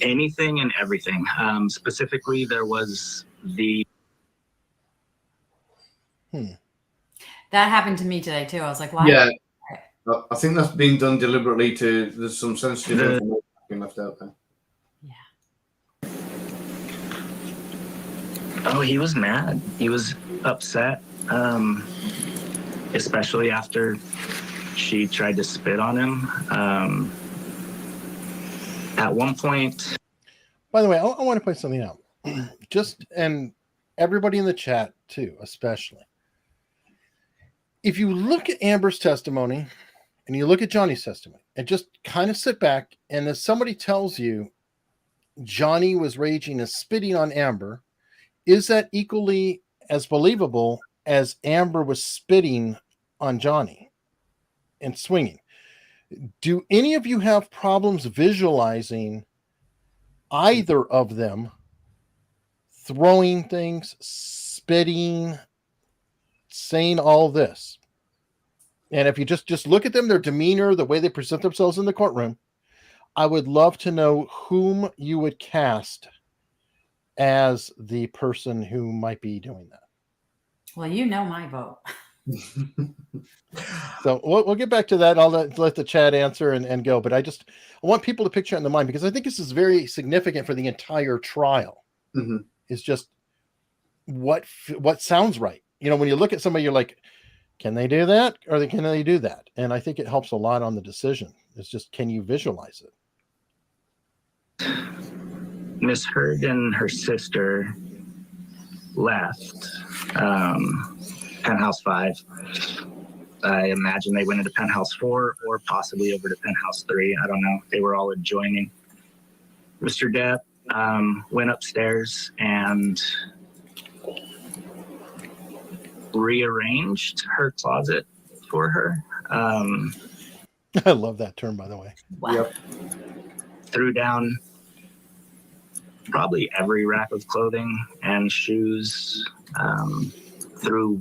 Anything and everything. Specifically, there was the... That happened to me today too. I was like, why? Yeah, I think that's being done deliberately there's some sensitive information being left out there. Oh, he was mad. He was upset, especially after she tried to spit on him. At one point... By the way, I want to point something out. And everybody in the chat too, especially. If you look at Amber's testimony and you look at Johnny's testimony and just kind of sit back, and if somebody tells you Johnny was raging and spitting on Amber, is that equally as believable as Amber was spitting on Johnny and swinging? Do any of you have problems visualizing either of them throwing things, spitting, saying all this? And if you just look at them, their demeanor, the way they present themselves in the courtroom, I would love to know whom you would cast as the person who might be doing that. Well, you know my vote. So we'll get back to that. I'll let the chat answer and go. But I want people to picture it in the mind, because I think this is very significant for the entire trial. Mm-hmm. It's just what sounds right. You know, when you look at somebody, you're like, can they do that? Or can they do that? And I think it helps a lot on the decision. It's just, can you visualize it? Miss Heard and her sister left Penthouse 5. I imagine they went into Penthouse 4 or possibly over to Penthouse 3. I don't know. They were all adjoining. Mr. Depp went upstairs and rearranged her closet for her. I love that term, by the way. Wow. Yep. Threw down probably every rack of clothing and shoes. Threw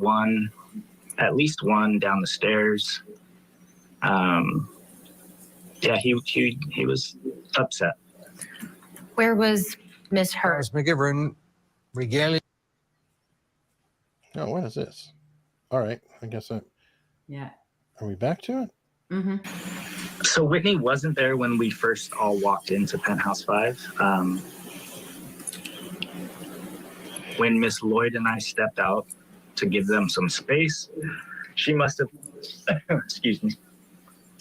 at least one down the stairs. Yeah, he was upset. Where was Ms. Heard? McGilvern regaling. Oh, what is this? All right. I guess Yeah. Are we back to it? Mm-hmm. So Whitney wasn't there when we first all walked into Penthouse 5. When Miss Lloyd and I stepped out to give them some space, she must have, excuse me,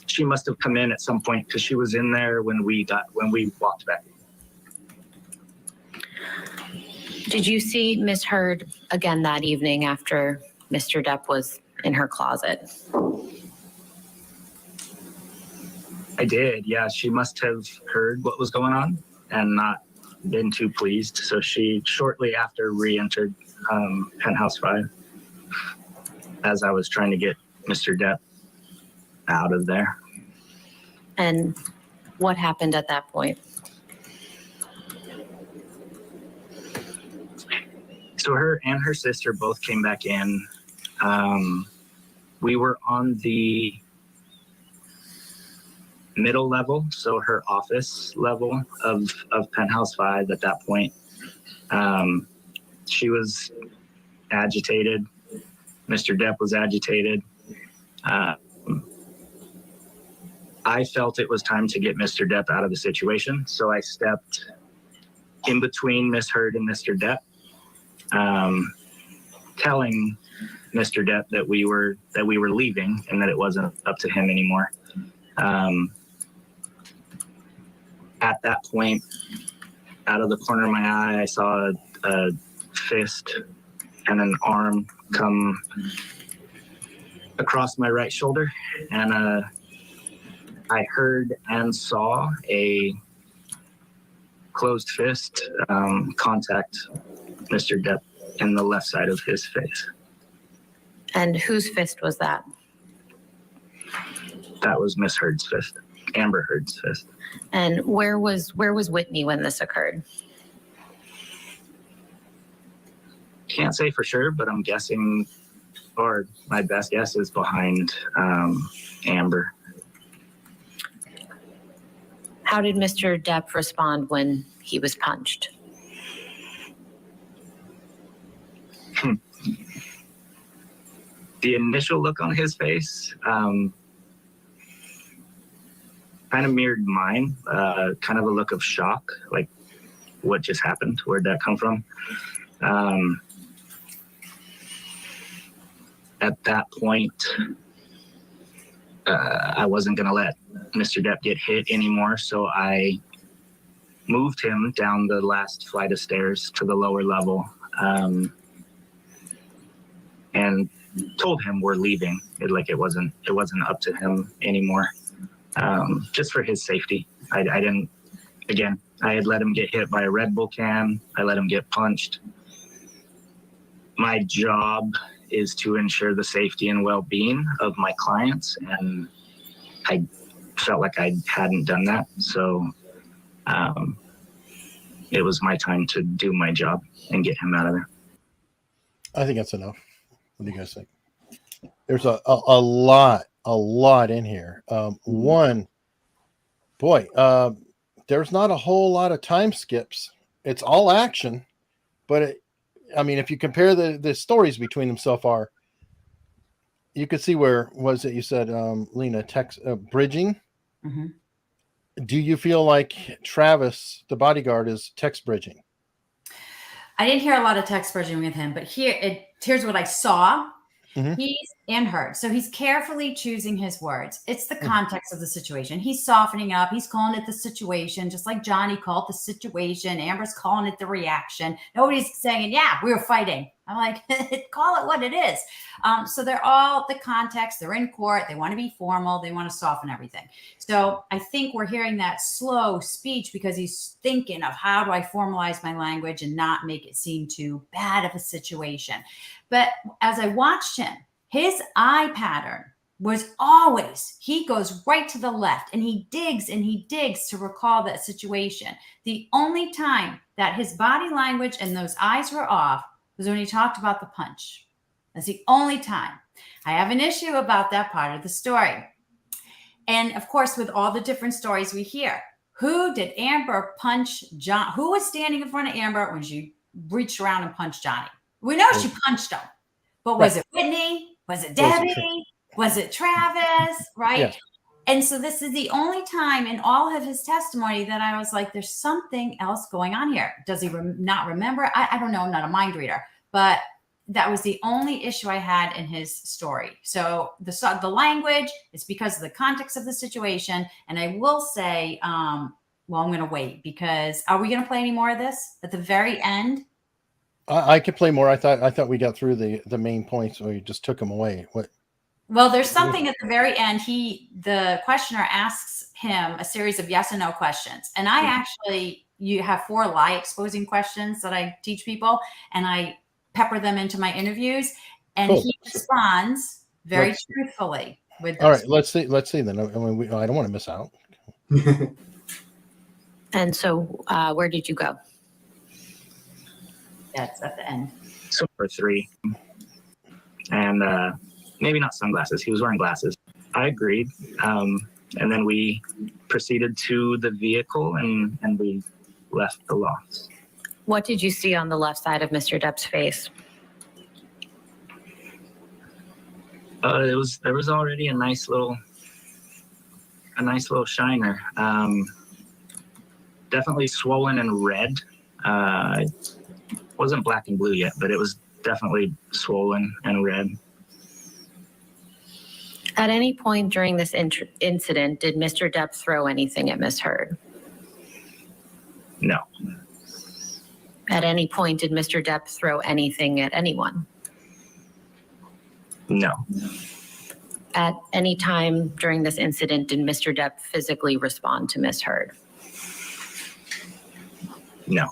she must have come in at some point, because she was in there when we walked back. Did you see Ms. Heard again that evening after Mr. Depp was in her closet? I did, yeah. She must have heard what was going on and not been too pleased. So she shortly after re-entered Penthouse 5 as I was trying to get Mr. Depp out of there. And what happened at that point? So her and her sister both came back in. We were on the middle level, so her office level of Penthouse 5 at that point. She was agitated. Mr. Depp was agitated. I felt it was time to get Mr. Depp out of the situation, so I stepped in between Miss Heard and Mr. Depp, telling Mr. Depp that we were leaving and that it wasn't up to him anymore. At that point, out of the corner of my eye, I saw a fist and an arm come across my right shoulder, and I heard and saw a closed fist contact Mr. Depp in the left side of his face. And whose fist was that? That was Miss Heard's fist, Amber Heard's fist. And where was Whitney when this occurred? Can't say for sure, but I'm guessing, or my best guess is behind Amber. How did Mr. Depp respond when he was punched? The initial look on his face kind of mirrored mine, kind of a look of shock, like what just happened, where'd that come from? At that point, I wasn't going to let Mr. Depp get hit anymore, so I moved him down the last flight of stairs to the lower level, and told him we're leaving. It wasn't up to him anymore, just for his safety. I didn't. Again, I had let him get hit by a Red Bull can. I let him get punched. My job is to ensure the safety and well-being of my clients, and I felt like I hadn't done that. So it was my time to do my job and get him out of there. I think that's enough. What do you guys think? There's a lot in here. One, boy, there's not a whole lot of time skips. It's all action, but if you compare the stories between them so far, you could see where was it? You said, Lena, text bridging. Mm-hmm. Do you feel like Travis, the bodyguard, is text bridging? I didn't hear a lot of text bridging with him, but here's what I saw. Mm-hmm. He's and heard. So he's carefully choosing his words. It's the context of the situation. He's softening up. He's calling it the situation, just like Johnny called the situation. Amber's calling it the reaction. Nobody's saying, yeah, we were fighting. I'm like, call it what it is. So they're all the context. They're in court. They want to be formal. They want to soften everything. So I think we're hearing that slow speech because he's thinking of how do I formalize my language and not make it seem too bad of a situation. But as I watched him, his eye pattern was always, he goes right to the left and he digs to recall that situation. The only time that his body language and those eyes were off was when he talked about the punch. That's the only time. I have an issue about that part of the story. And of course, with all the different stories we hear, who did Amber punch John? Who was standing in front of Amber when she reached around and punched Johnny? We know she punched him, but was it Whitney? Was it Debbie? Was it Travis? Right? Yes. And so this is the only time in all of his testimony that I was like, there's something else going on here. Does he not remember? I don't know. I'm not a mind reader, but that was the only issue I had in his story. So the language is because of the context of the situation. And I will say, I'm going to wait because are we going to play any more of this at the very end? I could play more. I thought we got through the main points, or you just took them away. What? Well, there's something at the very end. The questioner asks him a series of yes and no questions. And you have 4 lie exposing questions that I teach people, and I pepper them into my interviews. And Cool. he responds very truthfully with those. All right, let's see then. I don't want to miss out. And so where did you go? That's at the end. So for 3. And maybe not sunglasses. He was wearing glasses. I agreed. And then we proceeded to the vehicle and we left the loft. What did you see on the left side of Mr. Depp's face? There was already a nice little shiner. Definitely swollen and red. Wasn't black and blue yet, but it was definitely swollen and red. At any point during this incident, did Mr. Depp throw anything at Miss Heard? No. At any point, did Mr. Depp throw anything at anyone? No. At any time during this incident, did Mr. Depp physically respond to Miss Heard? No.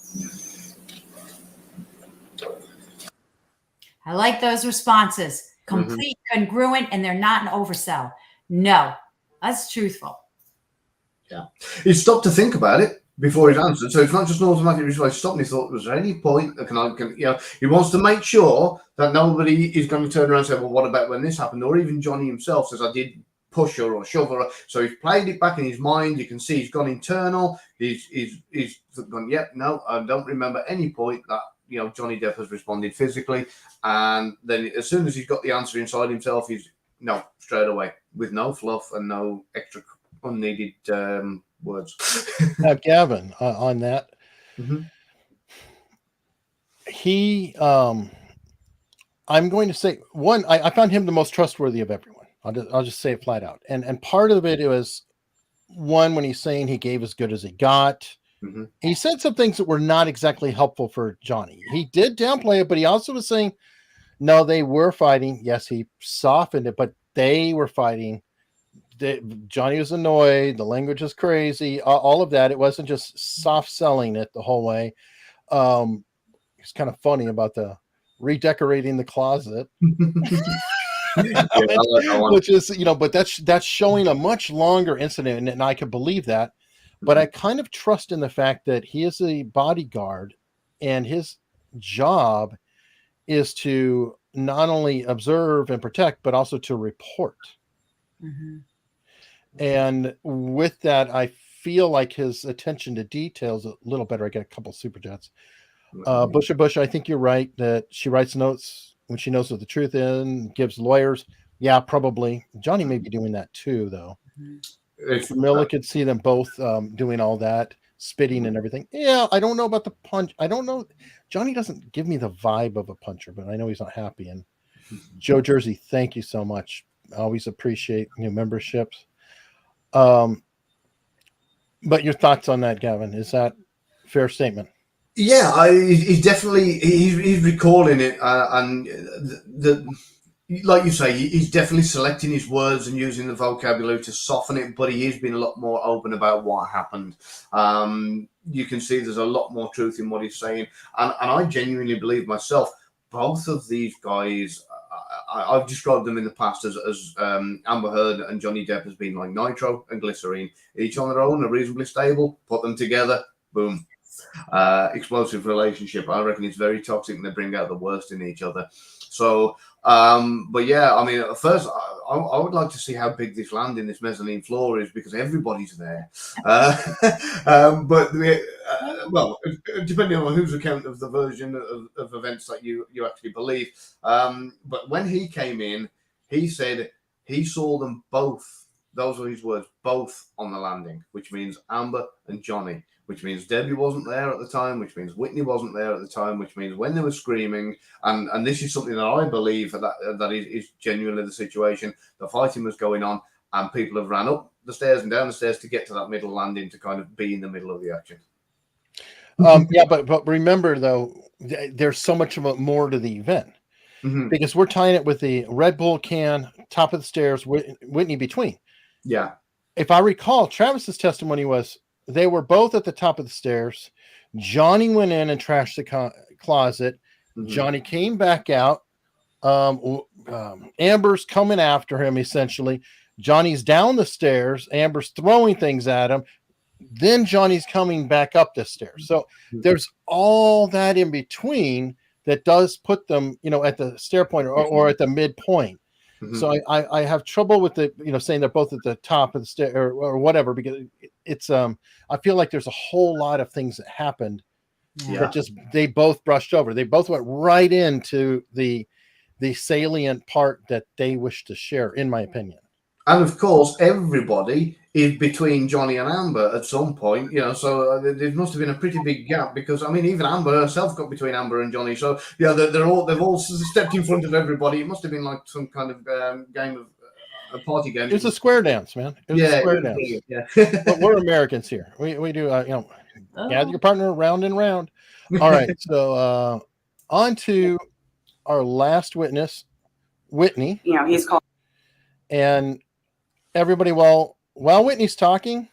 I like those responses. Complete, congruent, and they're not an oversell. No, that's truthful. Yeah. He stopped to think about it before he's answered. So it's not just an automatic reply. He stopped and he thought, was there any point that he wants to make sure that nobody is going to turn around and say, well, what about when this happened? Or even Johnny himself says, I did push her or shove her. So he's played it back in his mind. You can see he's gone internal. He's gone, yep, no, I don't remember any point that, Johnny Depp has responded physically. And then as soon as he's got the answer inside himself, he's straight away with no fluff and no extra unneeded words. Now, Gavin, on that, he, I'm going to say, one, I found him the most trustworthy of everyone. I'll just say it flat out. And part of it was, one, when he's saying he gave as good as he got. He said some things that were not exactly helpful for Johnny. He did downplay it, but he also was saying, no, they were fighting. Yes, he softened it, but they were fighting. Johnny was annoyed. The language is crazy. All of that. It wasn't just soft selling it the whole way. It's kind of funny about the redecorating the closet. Which is, but that's showing a much longer incident, and I can believe that. But I kind of trust in the fact that he is a bodyguard, and his job is to not only observe and protect, but also to report. And with that, I feel like his attention to details a little better. I get a couple super chats. Bush, I think you're right that she writes notes when she knows what the truth is and gives lawyers. Yeah, probably. Johnny may be doing that too, though. Miller could see them both doing all that, spitting and everything. Yeah, I don't know about the punch. I don't know. Johnny doesn't give me the vibe of a puncher, but I know he's not happy. And Joe Jersey, thank you so much. I always appreciate new memberships. But your thoughts on that, Gavin? Is that a fair statement? Yeah, he's definitely he's recalling it, and like you say, he's definitely selecting his words and using the vocabulary to soften it, but he has been a lot more open about what happened. You can see there's a lot more truth in what he's saying. And I genuinely believe myself, both of these guys, I've described them in the past as Amber Heard and Johnny Depp as being like nitro and glycerine. Each on their own are reasonably stable, put them together, boom. Explosive relationship. I reckon it's very toxic and they bring out the worst in each other. So, but yeah, I mean, first, I would like to see how big this landing, this mezzanine floor is, because everybody's there. But well, depending on whose account of the version of events that you actually believe. But when he came in, he said he saw them both. Those were his words, both on the landing, which means Amber and Johnny, which means Debbie wasn't there at the time, which means Whitney wasn't there at the time, which means when they were screaming, and this is something that I believe that is genuinely the situation, the fighting was going on, and people have ran up the stairs and down the stairs to get to that middle landing to kind of be in the middle of the action. Yeah, but remember, though, there's so much more to the event, because we're tying it with the Red Bull can, top of the stairs, Whitney between. Yeah. If I recall, Travis's testimony was they were both at the top of the stairs. Johnny went in and trashed the closet. Johnny came back out. Amber's coming after him, essentially. Johnny's down the stairs. Amber's throwing things at him. Then Johnny's coming back up the stairs. So there's all that in between that does put them, at the stair point or at the midpoint. So I have trouble with the, saying they're both at the top of the stair or whatever, because it's, I feel like there's a whole lot of things that happened that just, they both brushed over. They both went right into the salient part that they wish to share, in my opinion. And of course, everybody is between Johnny and Amber at some point, so there must have been a pretty big gap, because I mean, even Amber herself got between Amber and Johnny. So yeah, they've all stepped in front of everybody. It must have been like some kind of game of a party game. It was a square dance, man. It was a square dance. Yeah. But we're Americans here. We do, gather your partner round and round. All right. So on to our last witness, Whitney. He's called. And everybody, while Whitney's talking,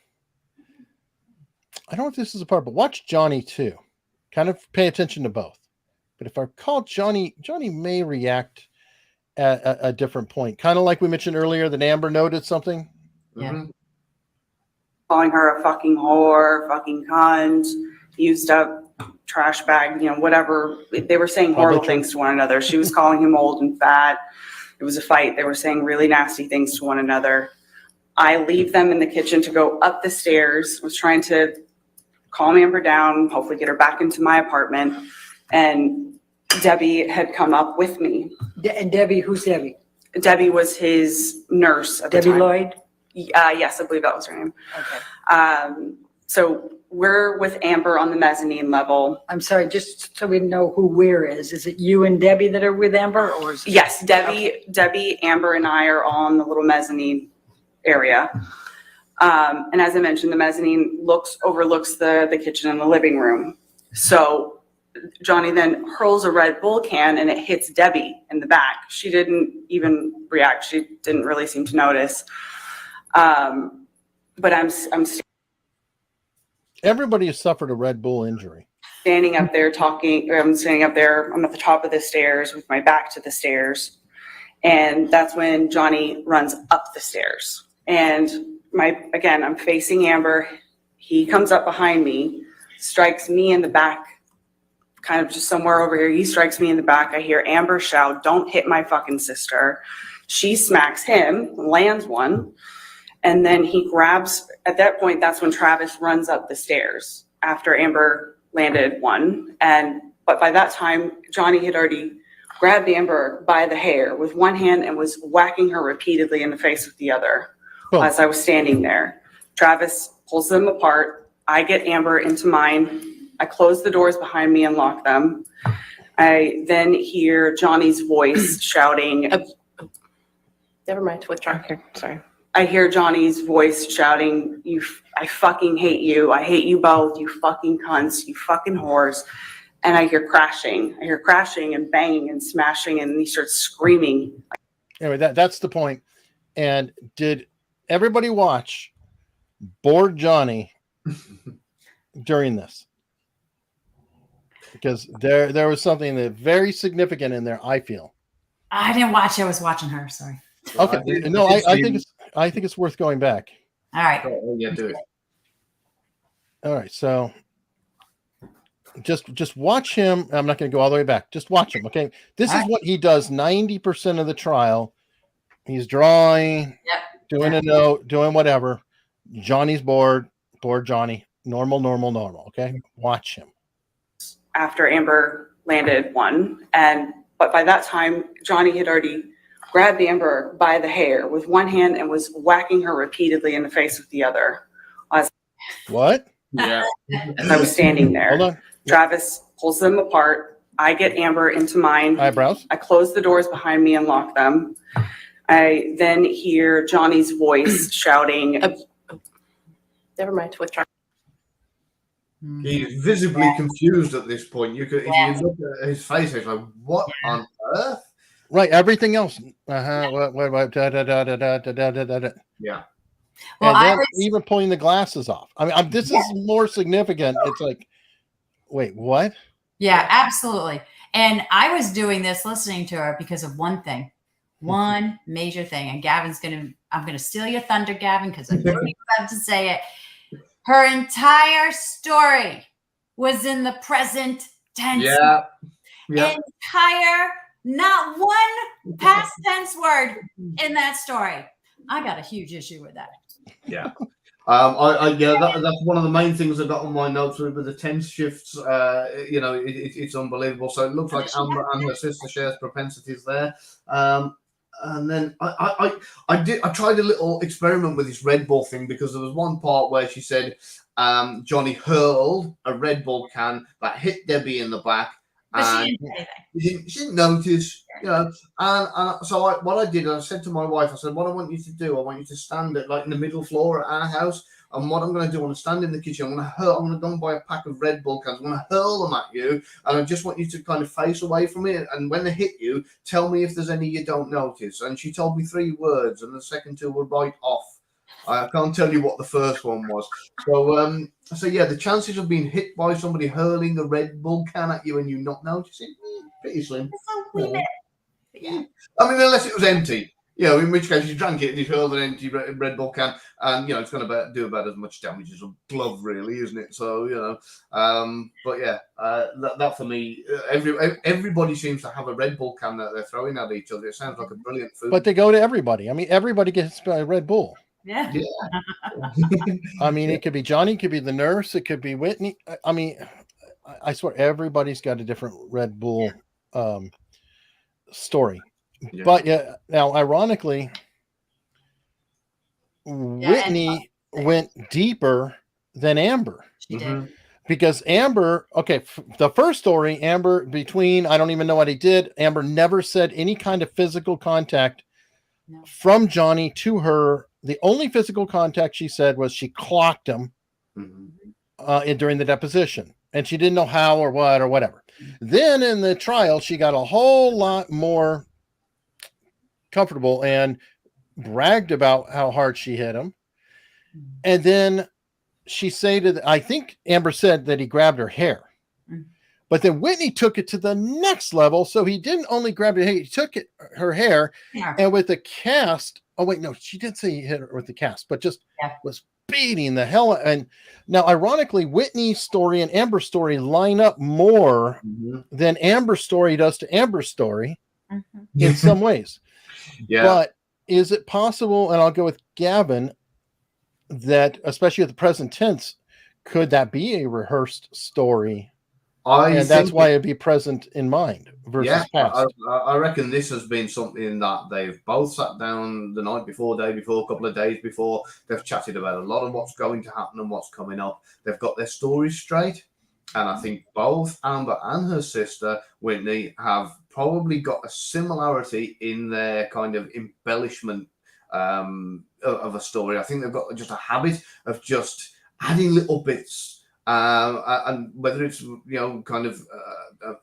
I don't know if this is a part, but watch Johnny too. Kind of pay attention to both. But if I recall, Johnny may react at a different point. Kind of like we mentioned earlier that Amber noted something. Yeah. Calling her a fucking whore, fucking cunt, used up trash bag, whatever. They were saying horrible things to one another. She was calling him old and fat. It was a fight. They were saying really nasty things to one another. I leave them in the kitchen to go up the stairs, was trying to calm Amber down, hopefully get her back into my apartment. And Debbie had come up with me. And Debbie, who's Debbie? Debbie was his nurse at the Debbie time. Lloyd? Yes, I believe that was her name. Okay. So we're with Amber on the mezzanine level. I'm sorry, just so we know who where is. Is it you and Debbie that are with Amber, or is it? Yes, Debbie, Amber, and I are all in the little mezzanine area. And as I mentioned, the mezzanine overlooks the kitchen and the living room. So Johnny then hurls a Red Bull can and it hits Debbie in the back. She didn't even react. She didn't really seem to notice. But I'm Everybody has suffered a Red Bull injury. standing up there talking. I'm standing up there. I'm at the top of the stairs with my back to the stairs. And that's when Johnny runs up the stairs. And I'm facing Amber. He comes up behind me, strikes me in the back, kind of just somewhere over here. He strikes me in the back. I hear Amber shout, "Don't hit my fucking sister." She smacks him, lands one. And then he grabs, at that point, that's when Travis runs up the stairs after Amber landed one. But by that time, Johnny had already grabbed Amber by the hair with one hand and was whacking her repeatedly in the face with the other as I was standing there. Travis pulls them apart. I get Amber into mine. I close the doors behind me and lock them. I then hear Johnny's voice shouting. Never mind. Withdraw. Okay, sorry. I hear Johnny's voice shouting, I fucking hate you. I hate you both. You fucking cunts. You fucking whores. And I hear crashing. I hear crashing and banging and smashing, and he starts screaming. Anyway, that's the point. And did everybody watch Bored Johnny during this? Because there was something that very significant in there, I feel. I didn't watch. I was watching her. Sorry. Okay. No, I think it's worth going back. All right. Oh, yeah, do it. All right. So just watch him. I'm not going to go all the way back. Just watch him. Okay. This is what he does 90% of the trial. He's drawing, doing a note, doing whatever. Johnny's bored Johnny. Normal. Okay. Watch him. After Amber landed one. But by that time, Johnny had already grabbed Amber by the hair with one hand and was whacking her repeatedly in the face with the other. What? Yeah. As I was standing there. Hold on. Travis pulls them apart. I get Amber into mine. Eyebrows. I close the doors behind me and lock them. I then hear Johnny's voice shouting. Never mind. Withdraw. He's visibly confused at this point. If you look at his face, he's like, "What on earth?" Right. Everything else. What, Yeah. Well, and then even pulling the glasses off. I mean, this is more significant. It's like, wait, what? Yeah, absolutely. And I was doing this, listening to her because of one thing, one major thing. And I'm going to steal your thunder, Gavin, because I know you're about to say it. Her entire story was in the present tense. Yeah. Entire, not one past tense word in that story. I got a huge issue with that. Yeah. That's one of the main things I got on my notes with the tense shifts. It's unbelievable. So it looks like Amber and her sister shares propensities there. And then I tried a little experiment with this Red Bull thing, because there was one part where she said Johnny hurled a Red Bull can that hit Debbie in the back, But And she didn't say anything. she didn't notice, you know. And so what I did, I said to my wife, I said, what I want you to do, I want you to stand at like in the middle floor at our house. And what I'm going to do, I'm going to stand in the kitchen. I'm going to go and buy a pack of Red Bull cans. I'm going to hurl them at you. And I just want you to kind of face away from it. And when they hit you, tell me if there's any you don't notice. And she told me 3 words, and the second 2 were right off. I can't tell you what the first one was. So yeah, the chances of being hit by somebody hurling a Red Bull can at you and you not noticing, pretty slim. Yeah. I mean, unless it was empty. You know, in which case you drank it and you hurled an empty Red Bull can, and you know it's going to do about as much damage as a glove, really, isn't it? So you know, but yeah, that for me, everybody seems to have a Red Bull can that they're throwing at each other. It sounds like a brilliant food. But they go to everybody. I mean, everybody gets a Red Bull. Yeah. I mean, it could be Johnny, it could be the nurse, it could be Whitney. I mean, I swear everybody's got a different Red Bull story. Yeah. But yeah, now ironically, Whitney went deeper than Amber. She did. Because Amber, okay, the first story, Amber, between, I don't even know what he did, Amber never said any kind of physical contact from Johnny to her. The only physical contact she said was she clocked him during the deposition. And she didn't know how or what or whatever. Then in the trial, she got a whole lot more comfortable and bragged about how hard she hit him. And then she said, I think Amber said that he grabbed her hair. But then Whitney took it to the next level. So he didn't only grab her hair, he took her hair and with the cast. Oh, wait, no, she did say he hit her with the cast, but just was beating the hell. And now, ironically, Whitney's story and Amber's story line up more than Amber's story does to Amber's story in some ways. Yeah. But is it possible, and I'll go with Gavin, that especially at the present tense, could that be a rehearsed story? And that's why it'd be present in mind versus past. I reckon this has been something that they've both sat down the night before, day before, a couple of days before. They've chatted about a lot of what's going to happen and what's coming up. They've got their stories straight. And I think both Amber and her sister, Whitney, have probably got a similarity in their kind of embellishment of a story. I think they've got just a habit of just adding little bits. And whether it's, you know, kind of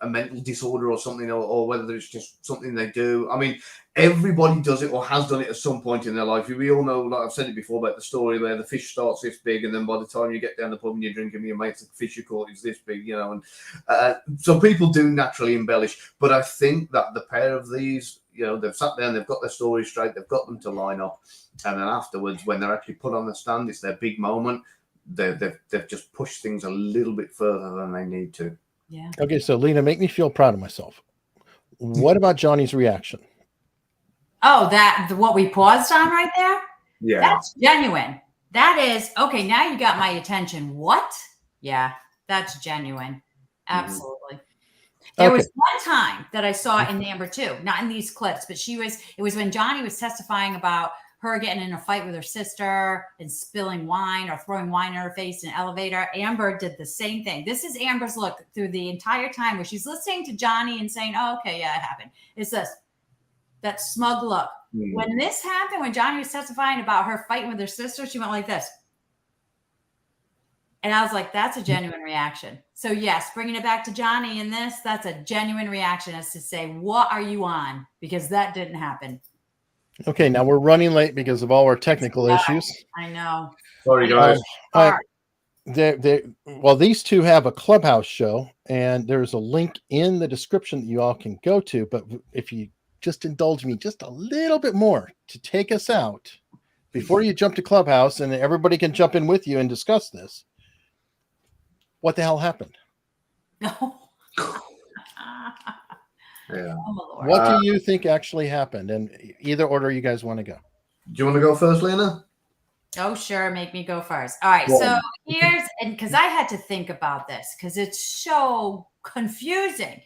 a mental disorder or something, or whether it's just something they do. I mean, everybody does it or has done it at some point in their life. We all know, like I've said it before, about the story where the fish starts this big, and then by the time you get down the pub and you're drinking, your mates, the fish you caught is this big, you know. And so people do naturally embellish. But I think that the pair of these, you know, they've sat down, they've got their story straight, they've got them to line up, and then afterwards, when they're actually put on the stand, it's their big moment. They've just pushed things a little bit further than they need to. Yeah. Okay, so Lena, make me feel proud of myself. What about Johnny's reaction? Oh, what we paused on right there? Yeah. That's genuine. That is, okay, now you got my attention. What? Yeah, that's genuine. Absolutely. There was one time that I saw in Amber too, not in these clips, but it was when Johnny was testifying about her getting in a fight with her sister and spilling wine or throwing wine in her face in an elevator. Amber did the same thing. This is Amber's look through the entire time where she's listening to Johnny and saying, oh, okay, yeah, it happened. It's that smug look. When this happened, when Johnny was testifying about her fighting with her sister, she went like this. And I was like, that's a genuine reaction. So yes, bringing it back to Johnny in this, that's a genuine reaction, as to say, what are you on? Because that didn't happen. Okay, now we're running late because of all our technical issues. I know. Sorry, guys. Well, these two have a Clubhouse show, and there's a link in the description that you all can go to. But if you just indulge me just a little bit more to take us out before you jump to Clubhouse, and everybody can jump in with you and discuss this. What the hell happened? No. Yeah. Oh, what do you think actually happened? And either order you guys want to go. Do you want to go first, Lena? Oh, sure. Make me go first. All right. So because I had to think about this because it's so confusing.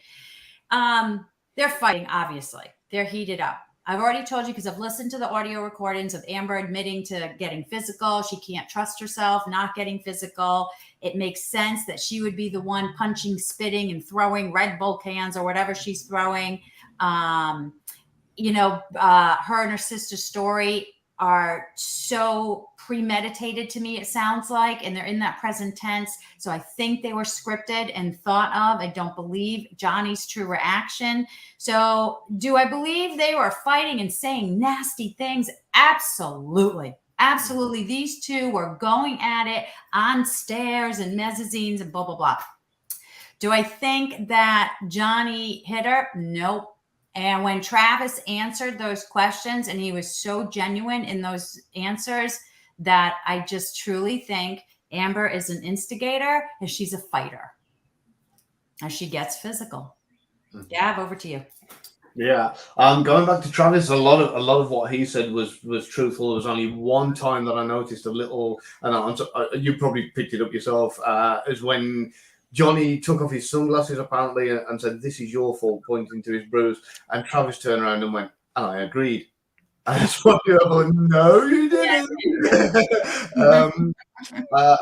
They're fighting, obviously. They're heated up. I've already told you because I've listened to the audio recordings of Amber admitting to getting physical. She can't trust herself, not getting physical. It makes sense that she would be the one punching, spitting, and throwing Red Bull cans or whatever she's throwing. Her and her sister's story are so premeditated to me, it sounds like, and they're in that present tense. So I think they were scripted and thought of. I don't believe Johnny's true reaction. So do I believe they were fighting and saying nasty things? Absolutely. Absolutely. These two were going at it on stairs and mezzanines and blah, blah, blah. Do I think that Johnny hit her? Nope. And when Travis answered those questions, and he was so genuine in those answers, that I just truly think Amber is an instigator and she's a fighter. And she gets physical. Gav, over to you. Yeah, going back to Travis, a lot of what he said was truthful. There was only one time that I noticed a little, and you probably picked it up yourself, is when Johnny took off his sunglasses apparently and said, "This is your fault," pointing to his bruise, and Travis turned around and went, "And I agreed." I just wanted to no, you didn't.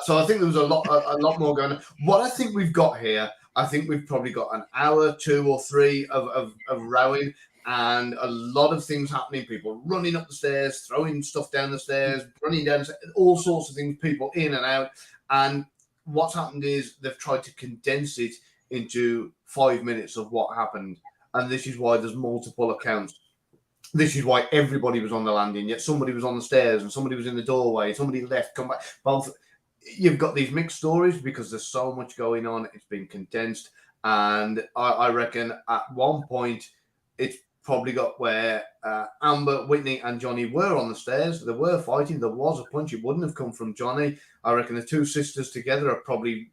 So I think there was a lot more going on. What I think we've got here, I think we've probably got an hour, 2 or 3 of rowing, and a lot of things happening. People running up the stairs, throwing stuff down the stairs, running down, all sorts of things. People in and out, and what's happened is they've tried to condense it into 5 minutes of what happened, and this is why there's multiple accounts. This is why everybody was on the landing, yet somebody was on the stairs and somebody was in the doorway, somebody left, come back. Both. You've got these mixed stories because there's so much going on. It's been condensed, and I reckon at one point it's probably got where Amber, Whitney, and Johnny were on the stairs. They were fighting. There was a punch. It wouldn't have come from Johnny. I reckon the two sisters together are probably,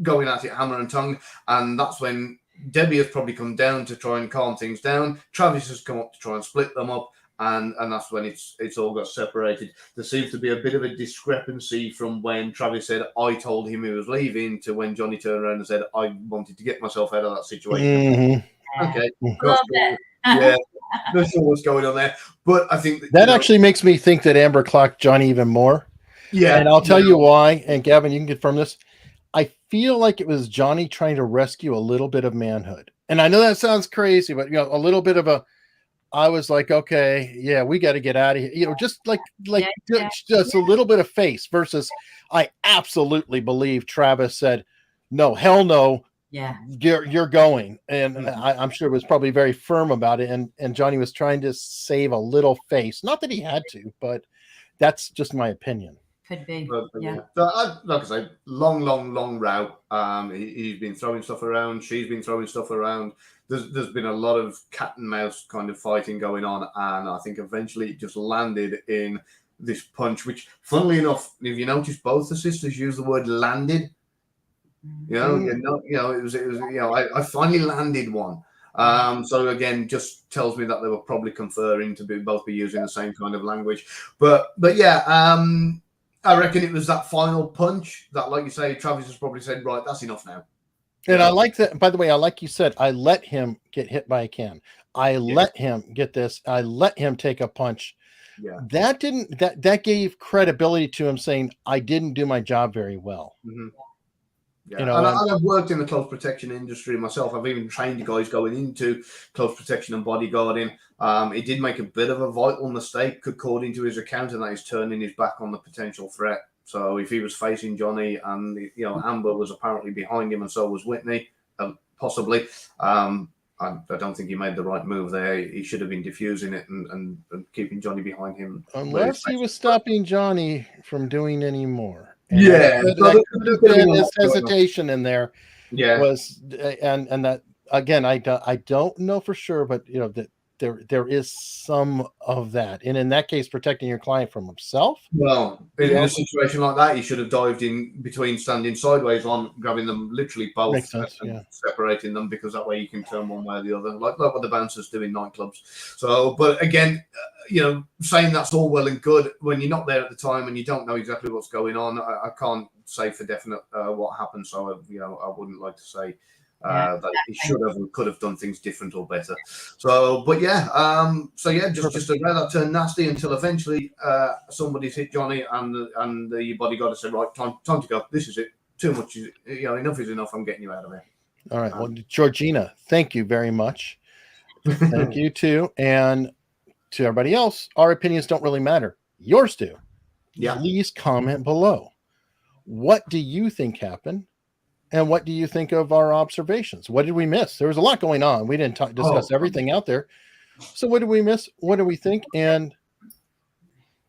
going at it hammer and tongue, and that's when Debbie has probably come down to try and calm things down. Travis has come up to try and split them up, and that's when it's all got separated. There seems to be a bit of a discrepancy from when Travis said, "I told him he was leaving," to when Johnny turned around and said, "I wanted to get myself out of that situation." Okay. Love that. Yeah, that's all what's going on there. But I think that actually makes me think that Amber clocked Johnny even more. Yeah. And I'll tell you why. And Gavin, you can confirm this. I feel like it was Johnny trying to rescue a little bit of manhood. And I know that sounds crazy, but a little bit of I was like, okay, yeah, we got to get out of here. Just just a little bit of face versus I absolutely believe Travis said, "No, hell no. Yeah, you're going." And I'm sure it was probably very firm about it. And Johnny was trying to save a little face. Not that he had to, but that's just my opinion. Could be. Yeah. So, like I say, long route. He's been throwing stuff around. She's been throwing stuff around. There's been a lot of cat and mouse kind of fighting going on, and I think eventually it just landed in this punch. Which, funnily enough, if you notice, both the sisters use the word "landed." It was I finally landed one. So again, just tells me that they were probably conferring to both be using the same kind of language. But yeah. I reckon it was that final punch that, like you say, Travis has probably said, "Right, that's enough now." And I like that. By the way, like you said, I let him get hit by a can. I let him get this. I let him take a punch. Yeah. That gave credibility to him saying, "I didn't do my job very well." Mm-hmm. Yeah. And I've worked in the close protection industry myself. I've even trained guys going into close protection and bodyguarding. He did make a bit of a vital mistake, according to his account, and that is turning his back on the potential threat. So if he was facing Johnny and Amber was apparently behind him, and so was Whitney, possibly. I don't think he made the right move there. He should have been diffusing it and keeping Johnny behind him. Unless he was stopping Johnny from doing any more. And his hesitation in there was, and that again, I don't know for sure, but that there is some of that, and in that case, protecting your client from himself. Well, in a situation like that, he should have dived in between, standing sideways on, grabbing them literally both, and separating them, because that way you can turn one way or the other, like what the bouncers do in nightclubs. So, but again, saying that's all well and good when you're not there at the time and you don't know exactly what's going on. I can't say for definite what happened, so I wouldn't like to say That he should have and could have done things different or better. So, but yeah, just about that turned nasty until eventually somebody's hit Johnny and the bodyguard said, right, time to go. This is it. Too much. Enough is enough. I'm getting you out of here. All right. Well, Georgina, thank you very much. Thank you too. And to everybody else, our opinions don't really matter. Yours do. Yeah. Please comment below. What do you think happened? And what do you think of our observations? What did we miss? There was a lot going on. We didn't discuss everything out there. So what did we miss? What do we think? And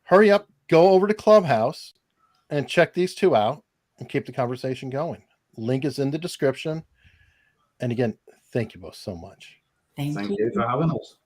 hurry up, go over to Clubhouse and check these two out and keep the conversation going. Link is in the description. And again, thank you both so much. Thank Thank you. you for having us.